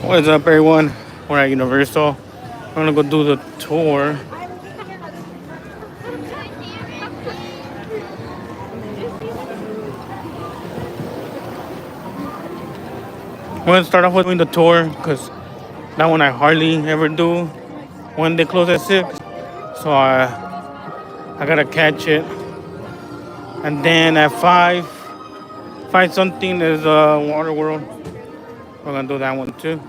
What's up, everyone? We're at Universal. We're gonna go do the tour. We're gonna start off with doing the tour because that one I hardly ever do when they close at 6. So I gotta catch it. And then at 5 something is Water World. We're gonna do that one too.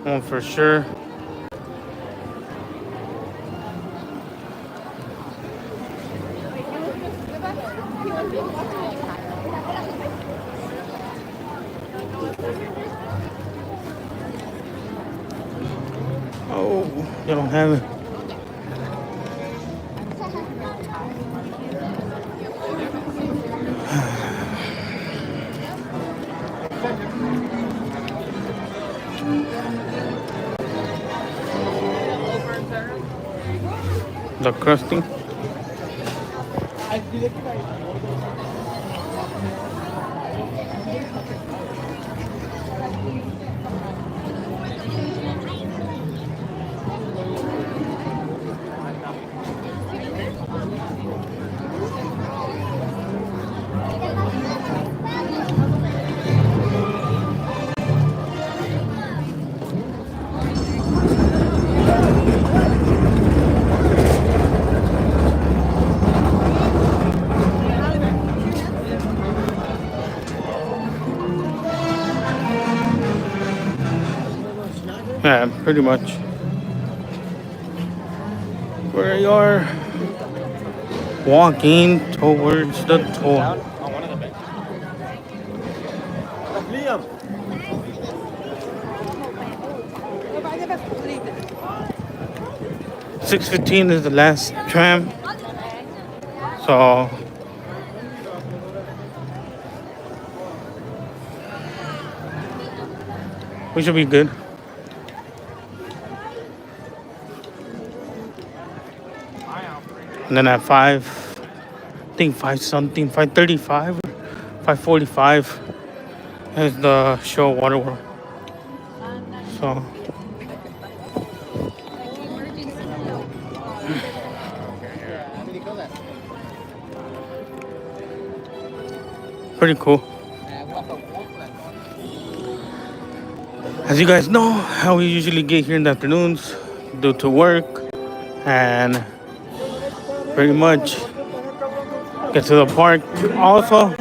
One for sure. Oh, they don't have it. The crusting. Yeah, pretty much. We are walking towards the tour. 6:15 is the last tram. So we should be good. And then at 5, I think 5 something, 5:35 or 5:45 is the show Water World. So pretty cool. As you guys know, how we usually get here in the afternoons due to work and pretty much get to the park. Also,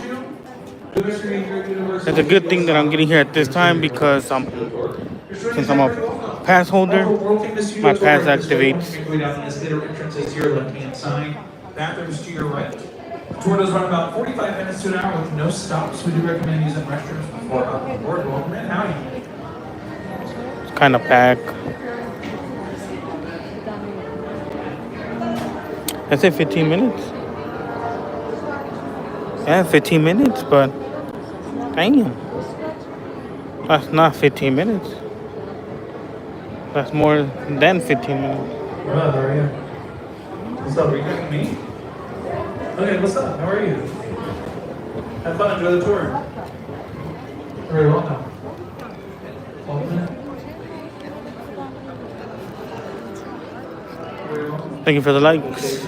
it's a good thing that I'm getting here at this time because since I'm a pass holder, my pass activates. Bathrooms to your right. Tour does run about 45 minutes to an hour with no stops. We do recommend using restrooms before on board. Welcome in. Howdy. It's kind of packed. I said 15 minutes. Yeah, 15 minutes, but damn. That's not 15 minutes. That's more than 15 minutes. Brother, how are you? What's up? Are you talking to me? Okay, what's up? How are you? Have fun. Enjoy the tour. You're very welcome. Welcome in. Very welcome. Thank you for the likes.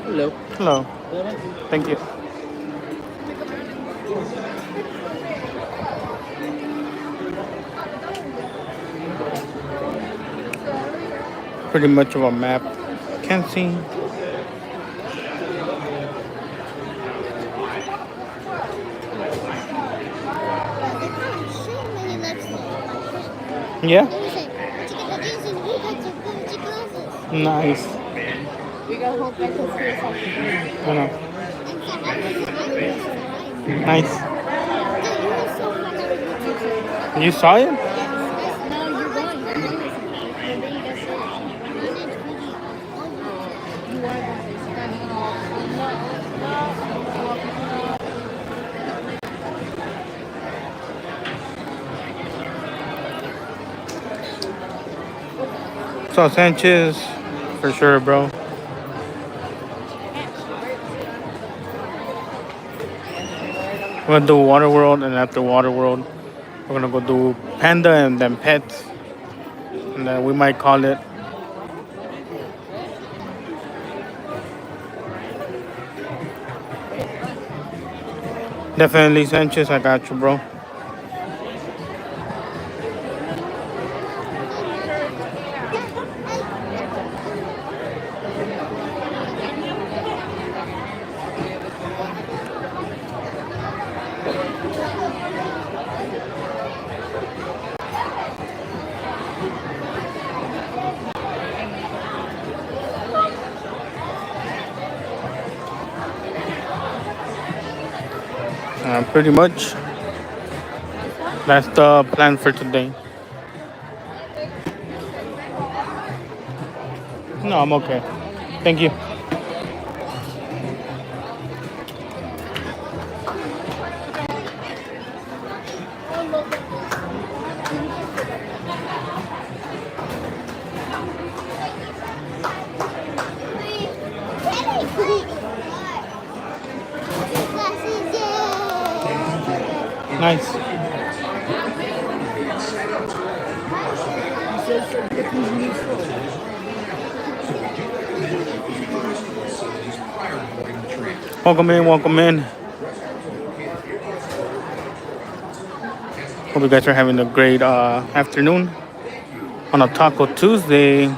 Hello. Hello. Thank you. Pretty much of a map. Can't see. Yeah. Nice. I know. Nice. You saw it? So Sanchez, for sure, bro. We're gonna do Waterworld, and after Waterworld, we're gonna go do Panda and then Pets, and then we might call it. Definitely Sanchez, I got you, bro. Pretty much, that's the plan for today. No, I'm okay. Thank you. Nice. Welcome in, welcome in. Hope you guys are having a great afternoon on a Taco Tuesday.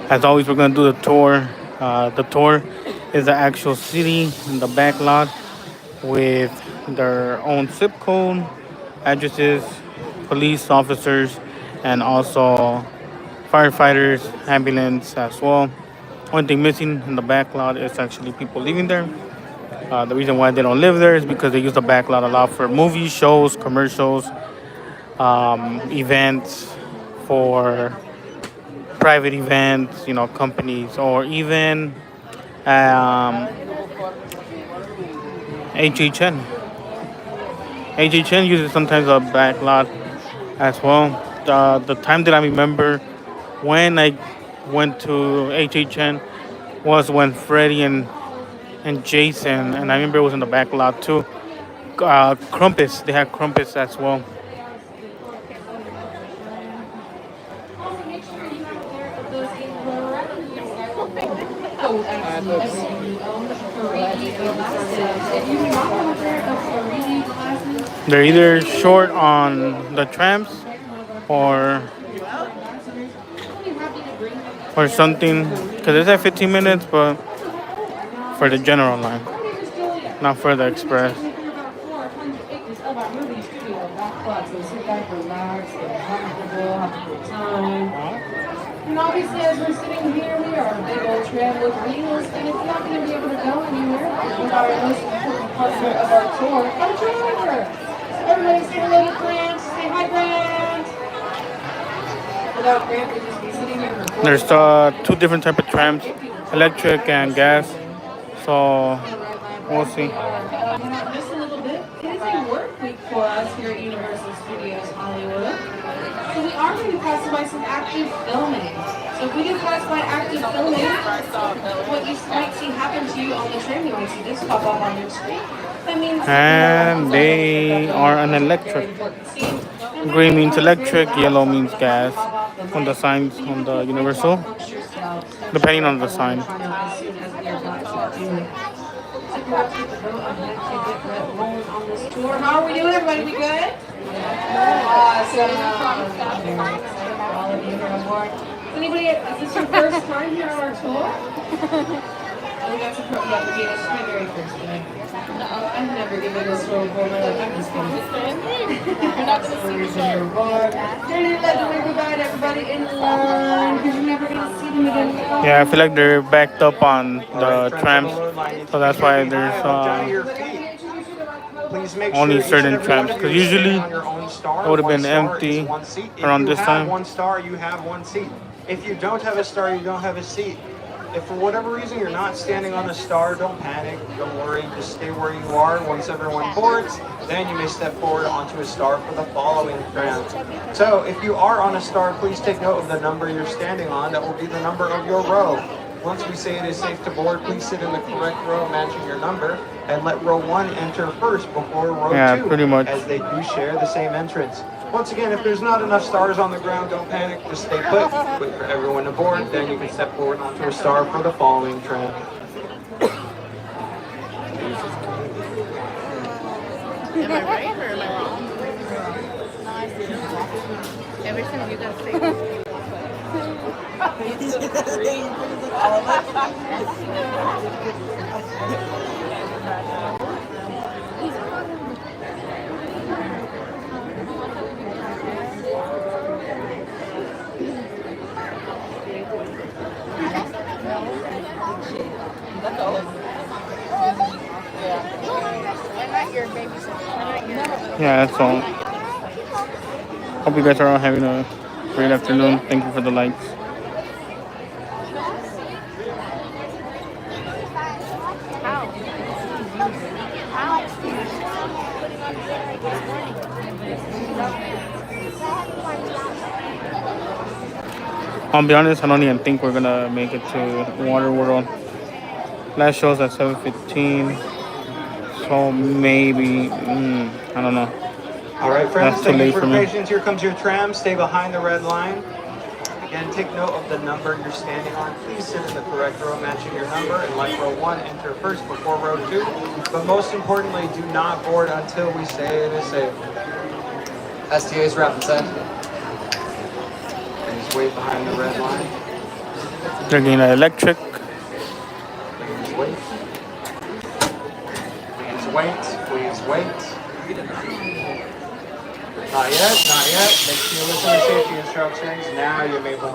As always, we're gonna do the tour. The tour is the actual city in the back lot with their own zip code, addresses, police officers, and also firefighters, ambulance as well. Only thing missing in the back lot is actually people living there. The reason why they don't live there is because they use the back lot a lot for movies, shows, commercials, events, for private events, companies, or even HHN. HHN uses sometimes a back lot as well. The time that I remember when I went to HHN was when Freddie and Jason, and I remember it was in the back lot too. Crumpets, they had crumpets as well. They're either short on the trams or something, because it's at 15 minutes, but for the general line, not for the express. And obviously, as we're sitting here, we are a big old tram with wheels, and it's not going to be able to go anywhere without our most important partner of our tour, our driver. Everybody say hello to Grant. Say hi, Grant. Without Grant, we'd just be sitting here recording. There's two different type of trams, electric and gas. So we'll see. Just a little bit. It is a work week for us here at Universal Studios Hollywood. So we are going to pass by some active filming. So if we can pass by active filming, what you might see happen to you on the tram, you might see this pop up on your screen. That means And they are an electric. Green means electric, yellow means gas on the signs on the Universal, depending on the sign. How are we doing, everybody? We good? Awesome. All of you here on board. Anybody, is this your first time here on our tour? We got some this is my very first time. I've never given this tour before. I'm just kidding. We're not going to see each other board. They're let them provide everybody in line because you're never going to see them again. Yeah, I feel like they're backed up on the trams, so that's why there's only certain trams. Because usually it would have been empty around this time. One star, you have one seat. If you don't have a star, you don't have a seat. If for whatever reason you're not standing on a star, don't panic, don't worry, just stay where you are. Once everyone boards, then you may step forward onto a star for the following round. So if you are on a star, please take note of the number you're standing on. That will be the number of your row. Once we say it is safe to board, please sit in the correct row matching your number and let row 1 enter first before row 2, pretty much. as they do share the same entrance. Once again, if there's not enough stars on the ground, don't panic, just stay put, wait for everyone to board, then you can step forward onto a star for the following tram. Am I right or am I wrong? Every time you guys say Yeah, that's all. Hope you guys are all having a great afternoon. Thank you for the likes. I'll be honest, I don't even think we're gonna make it to Water World. Last show's at 7:15, so maybe I don't know. All right, friends, That's too thank you late for for your me. patience. Here comes your tram. Stay behind the red line. Again, take note of the number you're standing on. Please sit in the correct row matching your number and let row 1 enter first before row 2. But most importantly, do not board until we say it is safe. STA's rapid set. Please wait behind the red line. They're getting electric. Please wait. Please wait. Please wait. Not yet, not yet. Make sure you listen to safety instructions. Now you may board.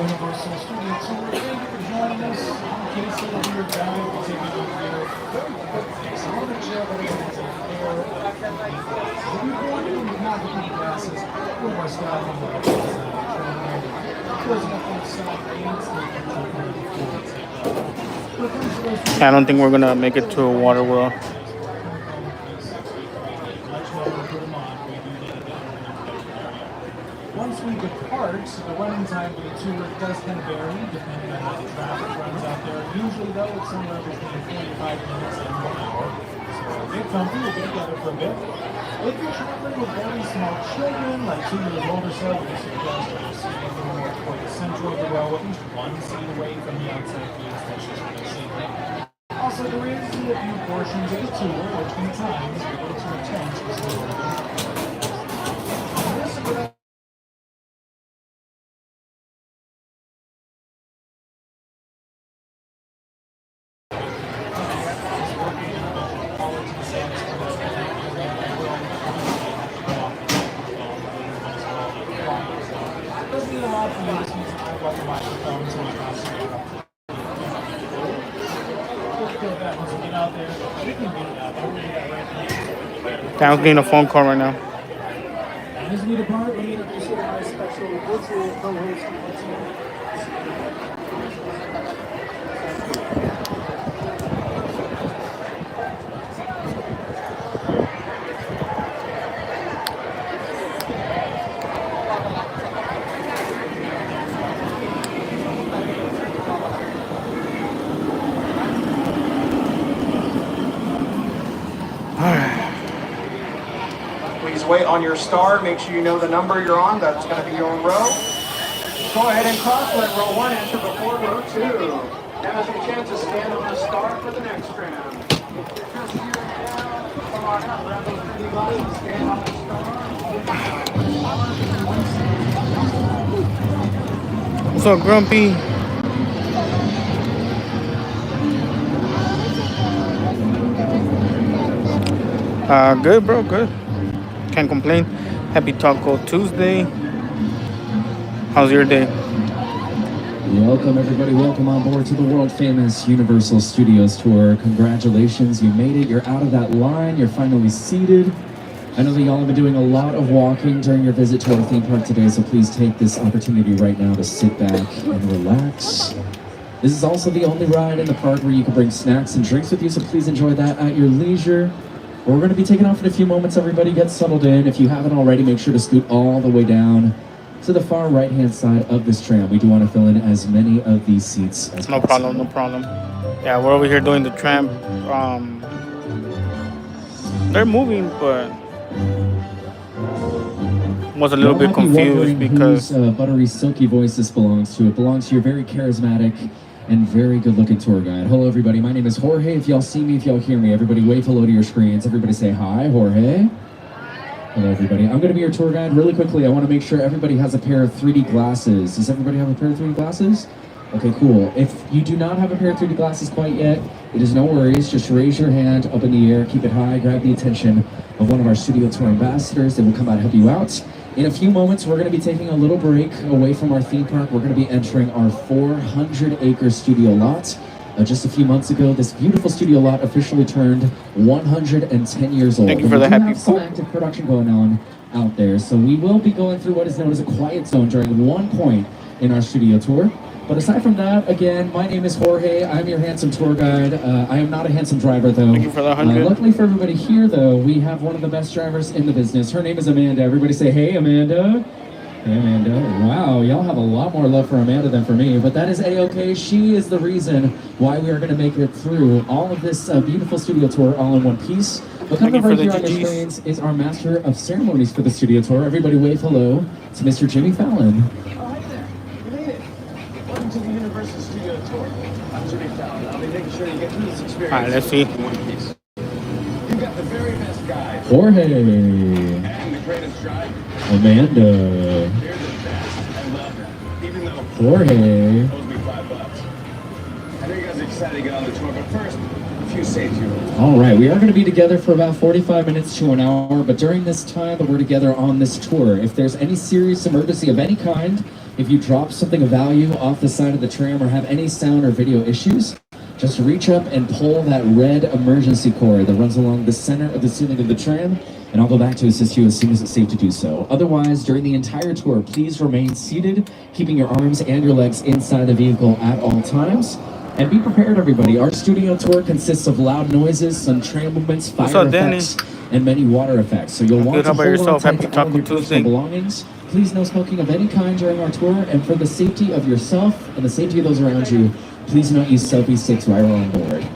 Universal Studios. So we're thank you for joining us. I'm 𝐾𝐨𝐧'𝐭, your guide. We'll take you over here very quickly. So I want to share everything's in air. If you're going to not get any glasses, one of our staff on the closing up on the side, I don't think we're gonna make it to Water World. Once we depart, the running time for the tour does kind of vary depending on how the traffic runs out there. Usually, though, it's somewhere between 45 minutes and 1 hour. So get comfy, we'll get together for a bit. If you're traveling with very small children, like 2 years old or so, we suggest you sit a little more toward the center of the row, at least 1 seat away from the outside views. That's just for safety. Also, there is a few portions of the tour, which can times be able to attend to this. I was getting a phone call right now. As we depart, we introduce you to my special virtual co-host. Please wait on your star. Make sure you know the number you're on. That's going to be your row. Go ahead and cross. Let row 1 enter before row 2. Now there's a chance to stand on the star for the next tram. Come on up, grab those pretty glasses, stand on the star. What's up, Grumpy? Good, bro. Good. Can't complain. Happy Taco Tuesday. How's your day? Welcome, everybody. Welcome on board to the world famous Universal Studios tour. Congratulations, you made it. You're out of that line. You're finally seated. I know that y'all have been doing a lot of walking during your visit to our theme park today, so please take this opportunity right now to sit back and relax. This is also the only ride in the park where you can bring snacks and drinks with you, so please enjoy that at your leisure. We're going to be taking off in a few moments. Everybody get settled in. If you haven't already, make sure to scoot all the way down to the far right-hand side of this tram. We do want to fill in as many of these seats as No possible. problem, no problem. Yeah, we're over here doing the tram. They're moving, but was a little bit confused because whose buttery, silky voice this belongs to. It belongs to your very charismatic and very good-looking tour guide. Hello, everybody. My name is Jorge. If y'all see me, if y'all hear me, everybody wave hello to your screens. Everybody say hi, Jorge. Hello, everybody. I'm going to be your tour guide. Really quickly, I want to make sure everybody has a pair of 3D glasses. Does everybody have a pair of 3D glasses? Okay, cool. If you do not have a pair of 3D glasses quite yet, it is no worries. Just raise your hand up in the air, keep it high, grab the attention of one of our studio tour ambassadors. They will come out and help you out. In a few moments, we're going to be taking a little break away from our theme park. We're going to be entering our 400-acre studio lot. Just a few months ago, this beautiful studio lot officially turned 110 years old. Thank you for the happy some poop. active production going on out there. So we will be going through what is known as a quiet zone during one point in our studio tour. But aside from that, again, my name is Jorge. I'm your handsome tour guide. I am not a handsome driver, though. Thank you for the 100. Luckily for everybody here, though, we have one of the best drivers in the business. Her name is Amanda. Everybody say, hey, Amanda. Hey, Amanda. Wow, y'all have a lot more love for Amanda than for me, but that is A-okay. She is the reason why we are going to make it through all of this beautiful studio tour all in one piece. But Thank you coming for right the here on your GGs. screens is our master of ceremonies for the studio tour. Everybody wave hello to Mr. Jimmy Fallon. Welcome to the Universal Studio Tour. I'm Jimmy Fallon. I'll be making sure you get through this experience. All right, let's see. in one piece. You've got the very best guide Jorge. and the greatest driver. Amanda. They're the best. I love them. Even though Jorge. it owes me $5. I know you guys are excited to get on the tour, but first, a few safety rules. All right, we are going to be together for about 45 minutes to an hour, but during this time that we're together on this tour, if there's any serious emergency of any kind, if you drop something of value off the side of the tram or have any sound or video issues, just reach up and pull that red emergency cord that runs along the center of the ceiling of the tram, and I'll go back to assist you as soon as it's safe to do so. Otherwise, during the entire tour, please remain seated, keeping your arms and your legs inside the vehicle at all times. And be prepared, everybody. Our studio tour consists of loud noises, some tram movements, What's fire up, Danny? effects, and many water effects. So you'll I'm want good. to How about hold yourself? on tight Happy to all of Taco your personal Tuesday. belongings. Please no smoking of any kind during our tour, and for the safety of yourself and the safety of those around you, please not use selfie sticks while we're on board.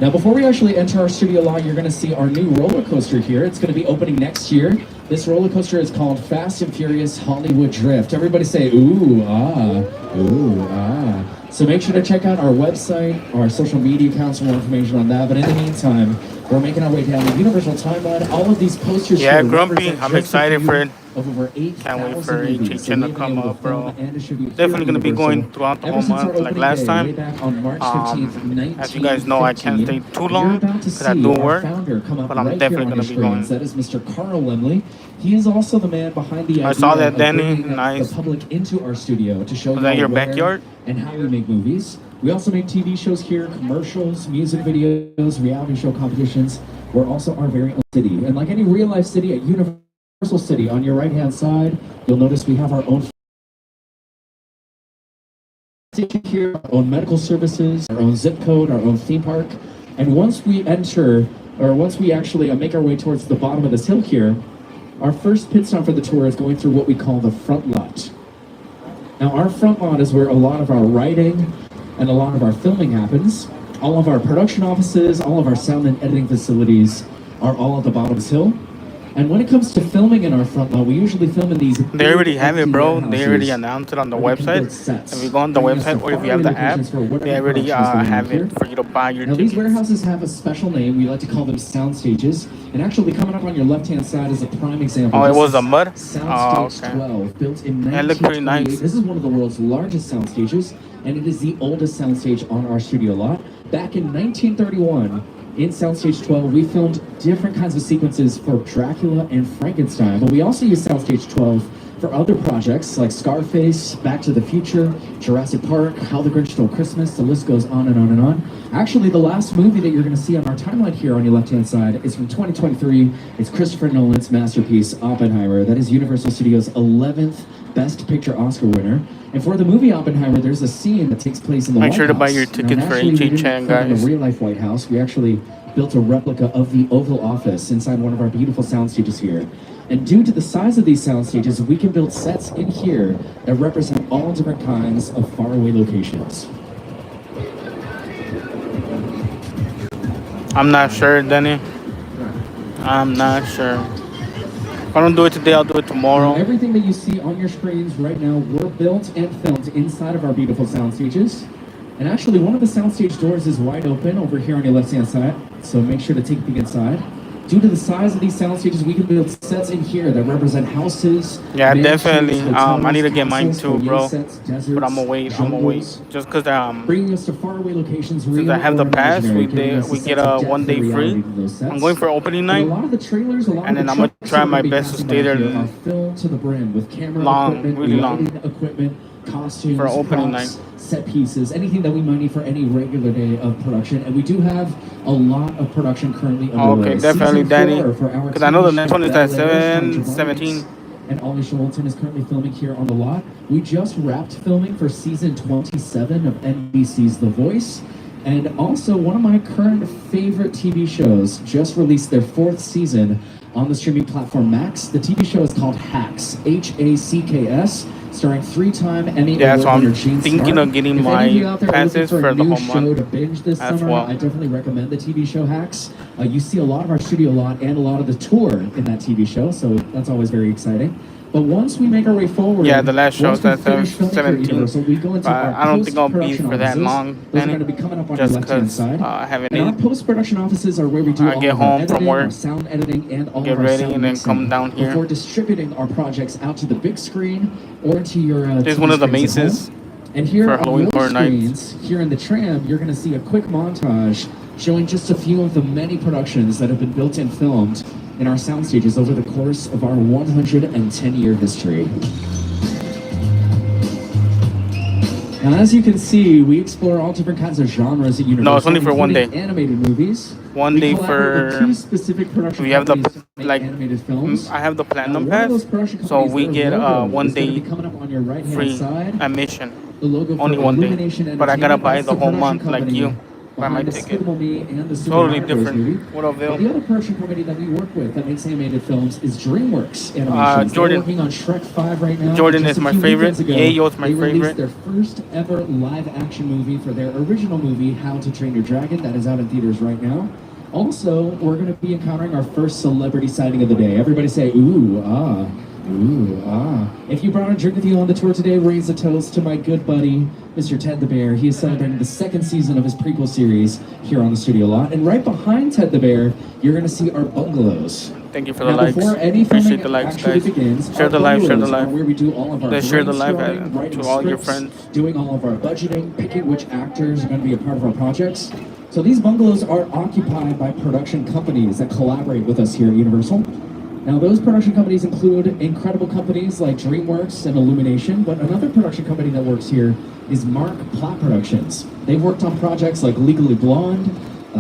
Now, before we actually enter our studio lot, you're going to see our new roller coaster here. It's going to be opening next year. This roller coaster is called Fast and Furious Hollywood Drift. Everybody say, ooh, ah, ooh, ah. So make sure to check out our website, our social media accounts for more information on that. But in the meantime, we're making our way down the Universal timeline. All of these posters Yeah, here Grumpy, represent I'm just a excited few for it. of over 8,000 Can't wait for movies that HHN to we've been come able up, to bro. film and distribute here Definitely at gonna be Universal going throughout the ever whole since our month, like opening last day, time. way back on March 15th, As you guys know, I can't stay 1915. too You're long about to because I see do our work, founder come up but I'm right definitely here on gonna your be going. screens. That is Mr. Carl Lemley. He is also the man behind the I idea saw that, of Danny. bringing Nice. the public into our studio to show Was that you your where backyard? and how we make movies. We also make TV shows here, commercials, music videos, reality show competitions. We're also our very own city. And like any real life city, at Universal City, on your right hand side, you'll notice we have our own here, our own medical services, our own zip code, our own theme park. And once we enter, or once we actually make our way towards the bottom of this hill here, our first pit stop for the tour is going through what we call the front lot. Now, our front lot is where a lot of our writing and a lot of our filming happens. All of our production offices, all of our sound and editing facilities are all at the bottom of this hill. And when it comes to filming in our front lot, we usually film in these. They already have it, empty bro. They warehouses already announced it on the where we can build website. sets, If you go on the bringing us website or if you far have the app, locations for whatever they already production is going on have here. it for you to buy your Now, these tickets. warehouses have a special name. We like to call them sound stages. And actually, coming up on your left-hand side is a prime example. Oh, it This was is a mud? Soundstage Oh, okay. 12, built in Yeah, it looked pretty 1928. nice. This is one of the world's largest sound stages, and it is the oldest soundstage on our studio lot. Back in 1931, in Soundstage 12, we filmed different kinds of sequences for Dracula and Frankenstein, but we also used Soundstage 12 for other projects like Scarface, Back to the Future, Jurassic Park, How the Grinch Stole Christmas, the list goes on and on and on. Actually, the last movie that you're going to see on our timeline here on your left-hand side is from 2023. It's Christopher Nolan's masterpiece, Oppenheimer. That is Universal Studios' 11th Best Picture Oscar winner. And for the movie Oppenheimer, there's a scene that takes place in the White House. Make sure to buy your tickets for HHN, guys. In the real-life White House, we actually built a replica of the Oval Office inside one of our beautiful sound stages here. And due to the size of these sound stages, we can build sets in here that represent all different kinds of faraway locations. I'm not sure, Denny. I'm not sure. If I don't do it today, I'll do it tomorrow. Everything that you see on your screens right now were built and filmed inside of our beautiful sound stages. And actually, one of the soundstage doors is wide open over here on your left-hand side, so make sure to take a peek inside. Due to the size of these sound stages, we can build sets in here that represent houses. Yeah, mansions, definitely. hotels, I need to get mine castles, too, bro. sets, deserts, But I'm gonna wait. jungles, Just because bringing us to faraway locations. since I have the pass, we get a 1 day free. I'm going for opening night, a lot of the trailers, a lot and of then the I'm gonna trucks try that my are gonna be best to passing stay by there here are filled to the brim with camera long, equipment, really long. lighting equipment, costumes, For opening props, set pieces, anything that we might need for any regular day of production. And we do have a lot of production currently underway. Okay, definitely, Season Danny. 4 for our Because I know the TV next show one is at Bel Air, 7/17. and Ollie Schulten is currently filming here on the lot. We just wrapped filming for season 27 of NBC's The Voice. And also, one of my current favorite TV shows just released their 4th season on the streaming platform Max. The TV show is called Hacks, Hacks, starring 3-time Emmy Yeah, so Award winner I'm Gene thinking Stark. of getting If my any of you out there are passes looking for a the new whole show month to binge this as summer, well. I definitely recommend the TV show Hacks. You see a lot of our studio lot and a lot of the tour in that TV show, so that's always very exciting. But once we make our way forward, Yeah, the last show once is we at finish filming for 17. Universal, we go into But our I don't think I'll be post-production for that offices. long, Those are Danny, going to be coming up on just your left-hand 'cause, side. I haven't And our ate. post-production offices are where we do I all get of our home from editing, work, our sound editing, and all get of our ready, sound and then mixing come down here. before distributing our projects out to the big screen or to your This is TV one of the screens at mazes home. And here for on Halloween your Horror Nights. screens, here in the tram, you're going to see a quick montage showing just a few of the many productions that have been built and filmed in our sound stages over the course of our 110-year history. Now, as you can see, we explore all different kinds of genres at Universal. No, it's only for 1 day. including Animated movies. 1 We day collaborate with for. 2 specific production We have the companies to make like. animated films. I have the platinum Now, one of pass, those production so companies, we their get logo 1 is gonna day be coming up on your right-hand free side. admission. The logo for Only 1 day, Illumination but I gotta Entertainment, buy that's the whole production month like company you. Buy my behind ticket. Despicable Me and the Super Totally Mario Bros. different. movie. What a But bill. the other production company that we work with that makes animated films is DreamWorks Animations. Jordan. They're working on Shrek 5 right now. Jordan Just is a my few favorite. weekends ago, 𝐤𝐤𝐤's my they released favorite. their first ever live action movie for their original movie, How to Train Your Dragon, that is out in theaters right now. Also, we're going to be encountering our first celebrity sighting of the day. Everybody say, ooh, ah. Ooh, ah. If you brought a drink with you on the tour today, raise a toast to my good buddy, Mr. Ted the Bear. He is celebrating the 2nd season of his prequel series here on the studio lot. And right behind Ted the Bear, you're going to see our bungalows. Thank you for the Now, likes. before any Appreciate filming the likes, actually guys. begins, Share our the live, share the bungalows are live. where we do all of our Let's share the live brainstorming, writing to all your scripts, friends. doing all of our budgeting, picking which actors are going to be a part of our projects. So these bungalows are occupied by production companies that collaborate with us here at Universal. Now, those production companies include incredible companies like DreamWorks and Illumination, but another production company that works here is Mark Platt Productions. They've worked on projects like Legally Blonde,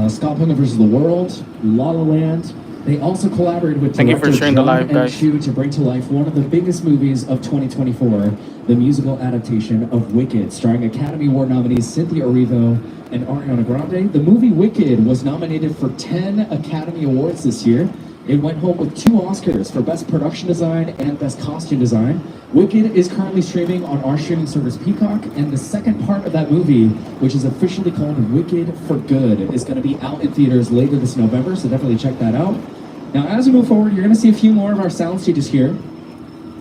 Scott Pilgrim vs. the World, La La Land. They also collaborated with Thank you for director sharing the John live, M. guys. Chu to bring to life one of the biggest movies of 2024, the musical adaptation of Wicked, starring Academy Award nominees Cynthia Erivo and Ariana Grande. The movie Wicked was nominated for 10 Academy Awards this year. It went home with 2 Oscars for Best Production Design and Best Costume Design. Wicked is currently streaming on our streaming service Peacock, and the second part of that movie, which is officially called Wicked for Good, is going to be out in theaters later this November, so definitely check that out. Now, as we move forward, you're going to see a few more of our sound stages here,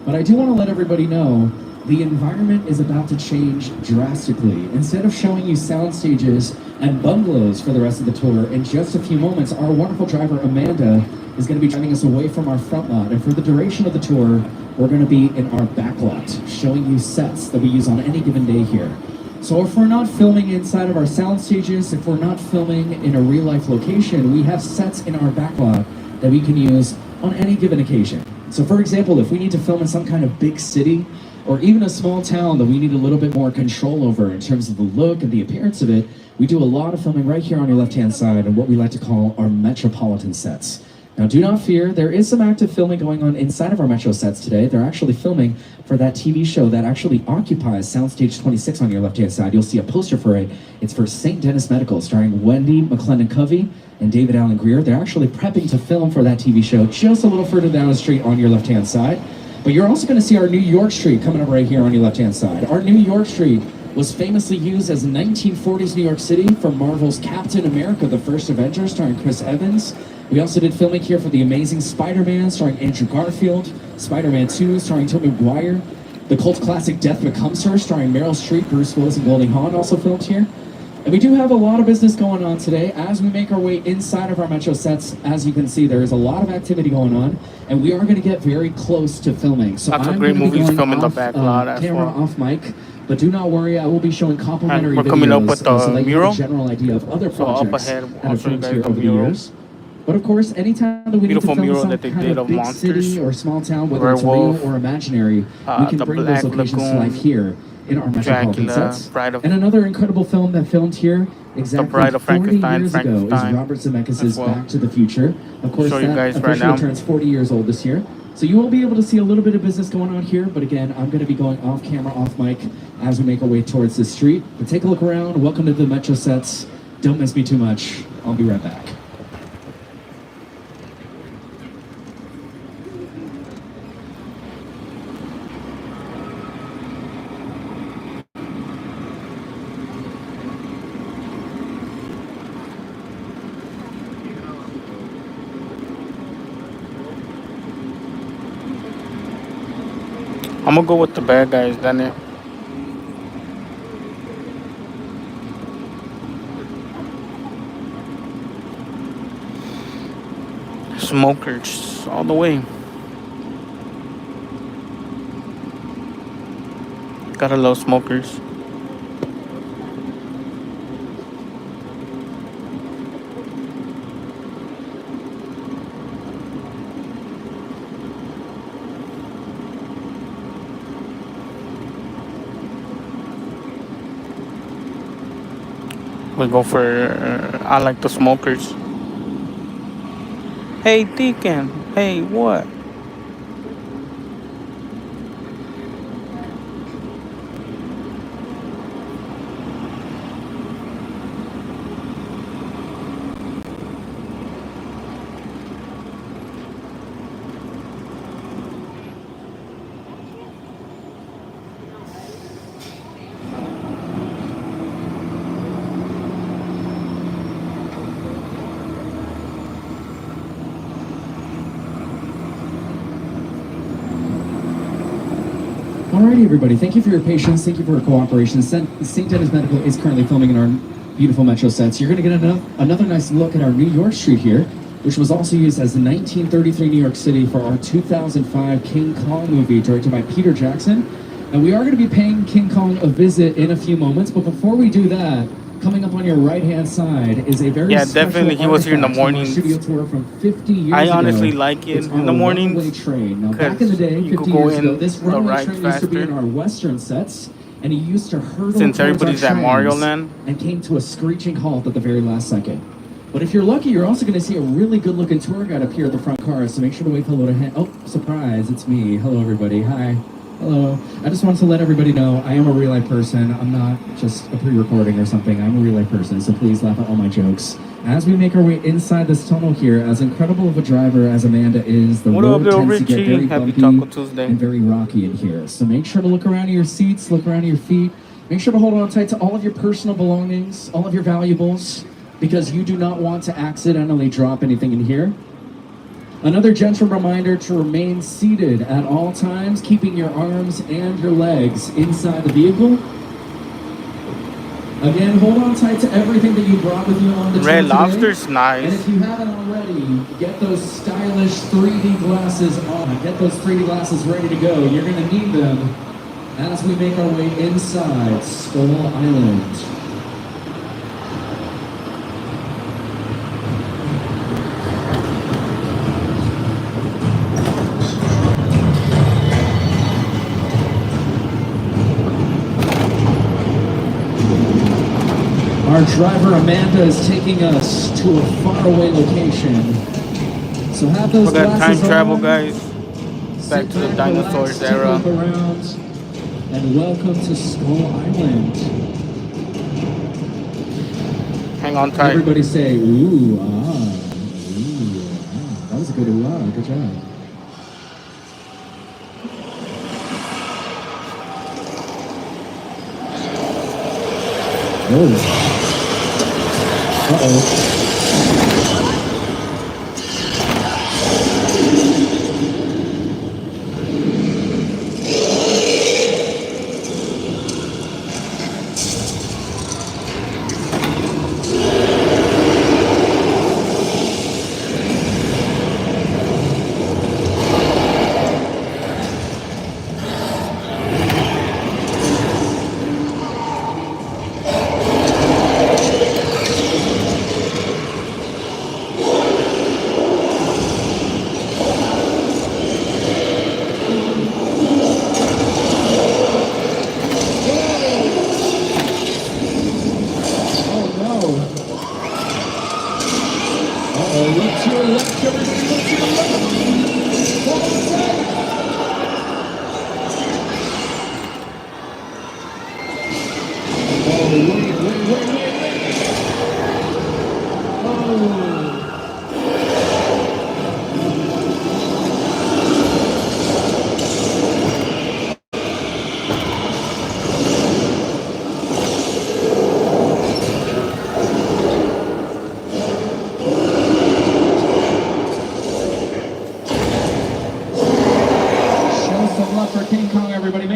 but I do want to let everybody know the environment is about to change drastically. Instead of showing you sound stages and bungalows for the rest of the tour, in just a few moments, our wonderful driver, Amanda, is going to be driving us away from our front lot. And for the duration of the tour, we're going to be in our back lot, showing you sets that we use on any given day here. So if we're not filming inside of our sound stages, if we're not filming in a real life location, we have sets in our backlog that we can use on any given occasion. So for example, if we need to film in some kind of big city, or even a small town that we need a little bit more control over in terms of the look and the appearance of it, we do a lot of filming right here on your left-hand side in what we like to call our metropolitan sets. Now, do not fear, there is some active filming going on inside of our Metro sets today. They're actually filming for that TV show that actually occupies Soundstage 26 on your left-hand side. You'll see a poster for it. It's for St. Denis Medical, starring Wendy McLennan-Covey and David Allen Greer. They're actually prepping to film for that TV show just a little further down the street on your left-hand side. But you're also going to see our New York Street coming up right here on your left-hand side. Our New York Street was famously used as 1940s New York City for Marvel's Captain America, the First Avenger, starring Chris Evans. We also did filming here for The Amazing Spider-Man, starring Andrew Garfield, Spider-Man 2, starring Tobey Maguire, the cult classic Death Becomes Her, starring Meryl Streep, Bruce Willis, and Goldie Hawn, also filmed here. And we do have a lot of business going on today as we make our way inside of our Metro sets. As you can see, there is a lot of activity going on, and we are going to get very close to filming. So Lots of I'm great going to be movies going filmed in the off, back lot as camera well. off mic. But do not worry, I will be showing complimentary And we're videos coming up with the so that you mural. have a general idea of other So up projects ahead, that I'll have show you filmed guys here the over the mural. years. But of course, anytime that we Beautiful need to film mural some that they kind did of of big monsters, city or small town, whether it's werewolf, real or imaginary, we can the bring Black those locations to Lagoon, life here in our metropolitan Dracula, sets. Bride of- And another incredible film that filmed here exactly Bride of 40 Frankenstein, years ago is Frankenstein Robert Zemeckis' as well. Back to the Future. Of course, Show you that guys right officially now. turns 40 years old this year. So you will be able to see a little bit of business going on here, but again, I'm going to be going off camera, off mic, as we make our way towards this street. But take a look around. Welcome to the Metro sets. Don't miss me too much. I'll be right back. I'm gonna go with the bad guys, Daniel. Smokers all the way. Gotta love smokers. We go for, I like the smokers. Hey, Deacon. Hey, what? Alrighty, everybody. Thank you for your patience. Thank you for your cooperation. St. Denis Medical is currently filming in our beautiful Metro sets. You're going to get another nice look at our New York Street here, which was also used as the 1933 New York City for our 2005 King Kong movie, directed by Peter Jackson. And we are going to be paying King Kong a visit in a few moments, but before we do that, coming up on your right-hand side is a very special definitely. He was here in the artifact from our mornings. studio tour from 50 years I ago. honestly like it It's in on the a mornings, runaway train. Now, back 'cause in the day, you 50 could go years ago, in this the runaway ride train used to be in faster. our Western sets, and he used to hurtle Since towards everybody's our at Mario trains Land. and came to a screeching halt at the very last second. But if you're lucky, you're also going to see a really good-looking tour guide up here at the front car, so make sure to wave hello to him. Oh, surprise, it's me. Hello, everybody. Hi. Hello. I just wanted to let everybody know I am a real-life person. I'm not just a pre-recording or something. I'm a real-life person, so please laugh at all my jokes. As we make our way inside this tunnel here, as incredible of a driver as Amanda is, the What up, road little tends to get Richie? very Happy bumpy Taco Tuesday. and very rocky in here. So make sure to look around at your seats, look around at your feet. Make sure to hold on tight to all of your personal belongings, all of your valuables, because you do not want to accidentally drop anything in here. Another gentle reminder to remain seated at all times, keeping your arms and your legs inside the vehicle. Again, hold on tight to everything that you brought with you on the Red tour today. Lobster's And nice. if you haven't already, get those stylish 3D glasses on. Get those 3D glasses ready to go. You're going to need them as we make our way inside Skull Island. Our driver Amanda is taking us to a faraway location. So have those We got time glasses travel, on, guys. Back to the sit back, dinosaurs relax, era. take a look around, and welcome to Skull Island. Hang on tight. Everybody say, ooh, ah, ooh, ah. That was a good ooh, ah, good job. Oh. Uh-oh.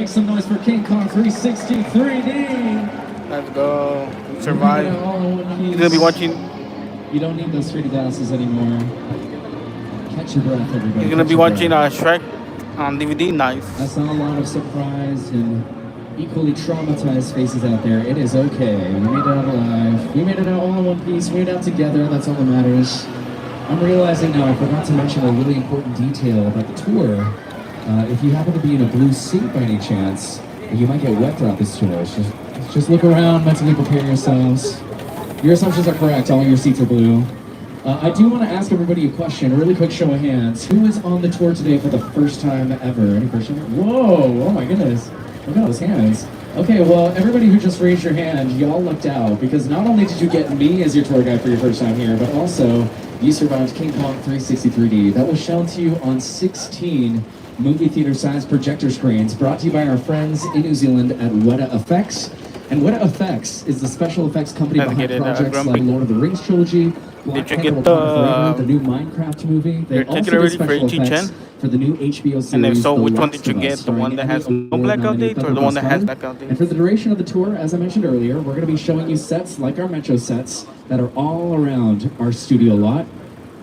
Some noise for King Kong 360 3D. Let's go. Survive. He's gonna be watching. You don't need those 3D glasses anymore. Catch your breath, everybody. He's gonna be watching Shrek on DVD. Nice. I saw a lot of surprised and equally traumatized faces out there. It is okay. We made it out alive. We made it out all in one piece. We made it out together. That's all that matters. I'm realizing now I forgot to mention a really important detail about the tour. If you happen to be in a blue seat by any chance, you might get wet throughout this tour. Just look around, mentally prepare yourselves. Your assumptions are correct, all your seats are blue. I do want to ask everybody a question, a really quick show of hands. Who is on the tour today for the first time ever? Any first time? Whoa, oh my goodness. Look at those hands. Okay, well, everybody who just raised your hand, y'all lucked out, because not only did you get me as your tour guide for your first time here, but also you survived King Kong 360 3D. That was shown to you on 16 movie theater-sized projector screens, brought to you by our friends in New Zealand at Weta Effects. And Weta Effects is the special effects company behind projects like Lord of the Rings trilogy, Black Panther: Wakanda Forever, the new Minecraft movie. They also did special effects for the new HBO series. And if so, which The one Last did you of get? Us, The one that has no blackout dates or the one that has blackout dates? And for the duration of the tour, as I mentioned earlier, we're going to be showing you sets like our Metro sets that are all around our studio lot.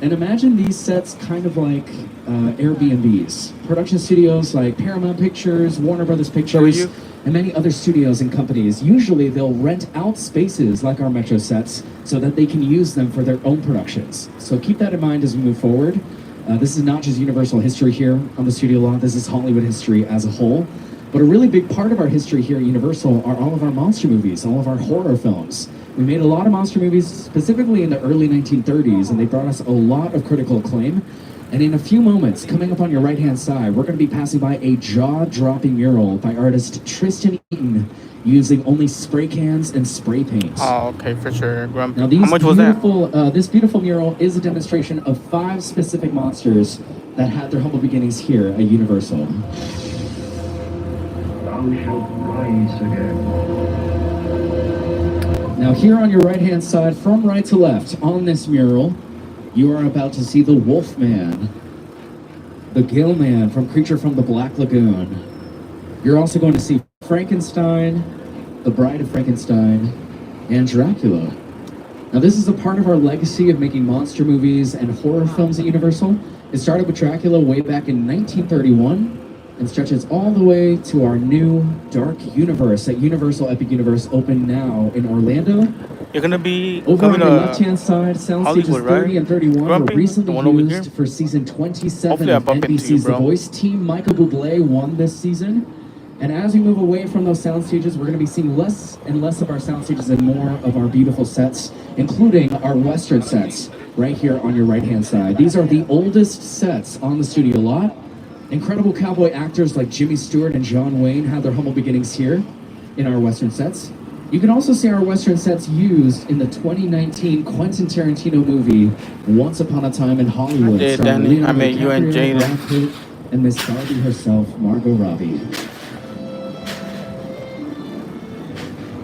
And imagine these sets kind of like Airbnbs. Production studios like Paramount Pictures, Warner Brothers Pictures, and many other studios and companies. Usually they'll rent out spaces like our Metro sets so that they can use them for their own productions. So keep that in mind as we move forward. This is not just Universal history here on the studio lot, this is Hollywood history as a whole. But a really big part of our history here at Universal are all of our monster movies, all of our horror films. We made a lot of monster movies specifically in the early 1930s, and they brought us a lot of critical acclaim. And in a few moments, coming up on your right-hand side, we're going to be passing by a jaw-dropping mural by artist Tristan Eaton using only spray cans and spray paint. Oh, okay, for sure. Now, these How much was that? This beautiful mural is a demonstration of 5 specific monsters that had their humble beginnings here at Universal. Thou shalt rise again. Now here on your right-hand side, from right to left, on this mural, you are about to see the Wolfman, the Gill Man from Creature from the Black Lagoon. You're also going to see Frankenstein, the Bride of Frankenstein, and Dracula. Now this is a part of our legacy of making monster movies and horror films at Universal. It started with Dracula way back in 1931. and stretches all the way to our new dark universe at Universal Epic Universe, open now in Orlando. You're gonna be Over on coming the to left-hand side, sound stages Hollywood, 30 right? and 31 were Grumpy? The recently one over used here? for season 27 Hopefully I of bump into you, NBC's The bro. Voice. Team Michael Bublé won this season. And as we move away from those sound stages, we're going to be seeing less and less of our sound stages and more of our beautiful sets, including our Western sets right here on your right-hand side. These are the oldest sets on the studio lot. Incredible cowboy actors like Jimmy Stewart and John Wayne had their humble beginnings here in our Western sets. You can also see our Western sets used in the 2019 Quentin Tarantino movie, Once Upon a Time in Hollywood. I did, starring Danny. I Leonardo met you and DiCaprio, Jaden. Brad Pitt, and Miss Barbie herself, Margot Robbie.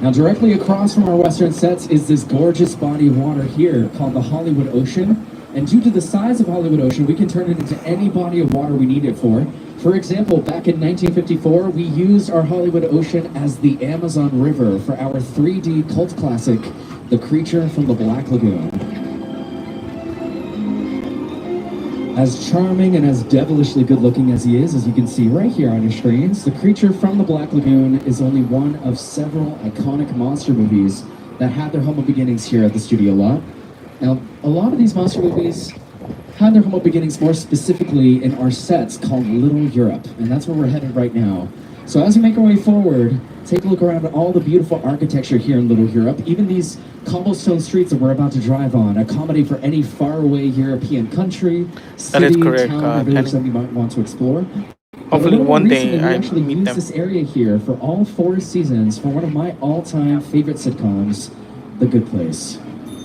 Now, directly across from our Western sets is this gorgeous body of water here called the Hollywood Ocean. And due to the size of Hollywood Ocean, we can turn it into any body of water we need it for. For example, back in 1954, we used our Hollywood Ocean as the Amazon River for our 3D cult classic, The Creature from the Black Lagoon. As charming and as devilishly good looking as he is, as you can see right here on your screens, The Creature from the Black Lagoon is only one of several iconic monster movies that had their humble beginnings here at the studio lot. Now, a lot of these monster movies had their humble beginnings more specifically in our sets called Little Europe, and that's where we're headed right now. So as we make our way forward, take a look around at all the beautiful architecture here in Little Europe. Even these cobblestone streets that we're about to drive on accommodate for any faraway European country, city, correct, town, or village that Danny. we might want to explore. But a Hopefully little more one day recently, we I actually meet used them. this area here for all 4 seasons for one of my all-time favorite sitcoms, The Good Place.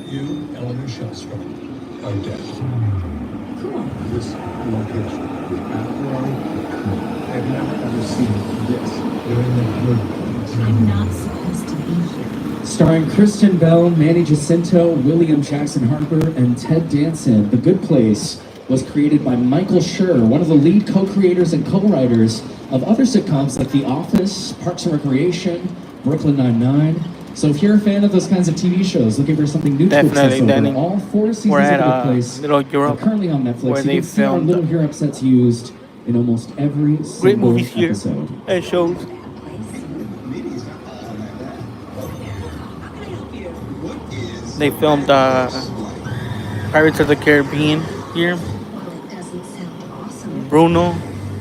You, Eleanor Shellstrom, are dead. This location is absolutely I've never ever seen this. You're in the good place. I'm not supposed to be here. Starring Kristen Bell, Manny Jacinto, William Jackson Harper, and Ted Danson, The Good Place was created by Michael Schur, one of the lead co-creators and co-writers of other sitcoms like The Office, Parks and Recreation, Brooklyn Nine-Nine. So if you're a fan of those kinds of TV shows, looking for something new to Definitely, obsess over, Danny. all 4 seasons We're of at The Good Place Little Europe, are currently on Netflix. where You they can see our filmed Little Europe sets used in almost every great single movies here episode. at shows. They filmed Pirates of the Caribbean here. Bruno.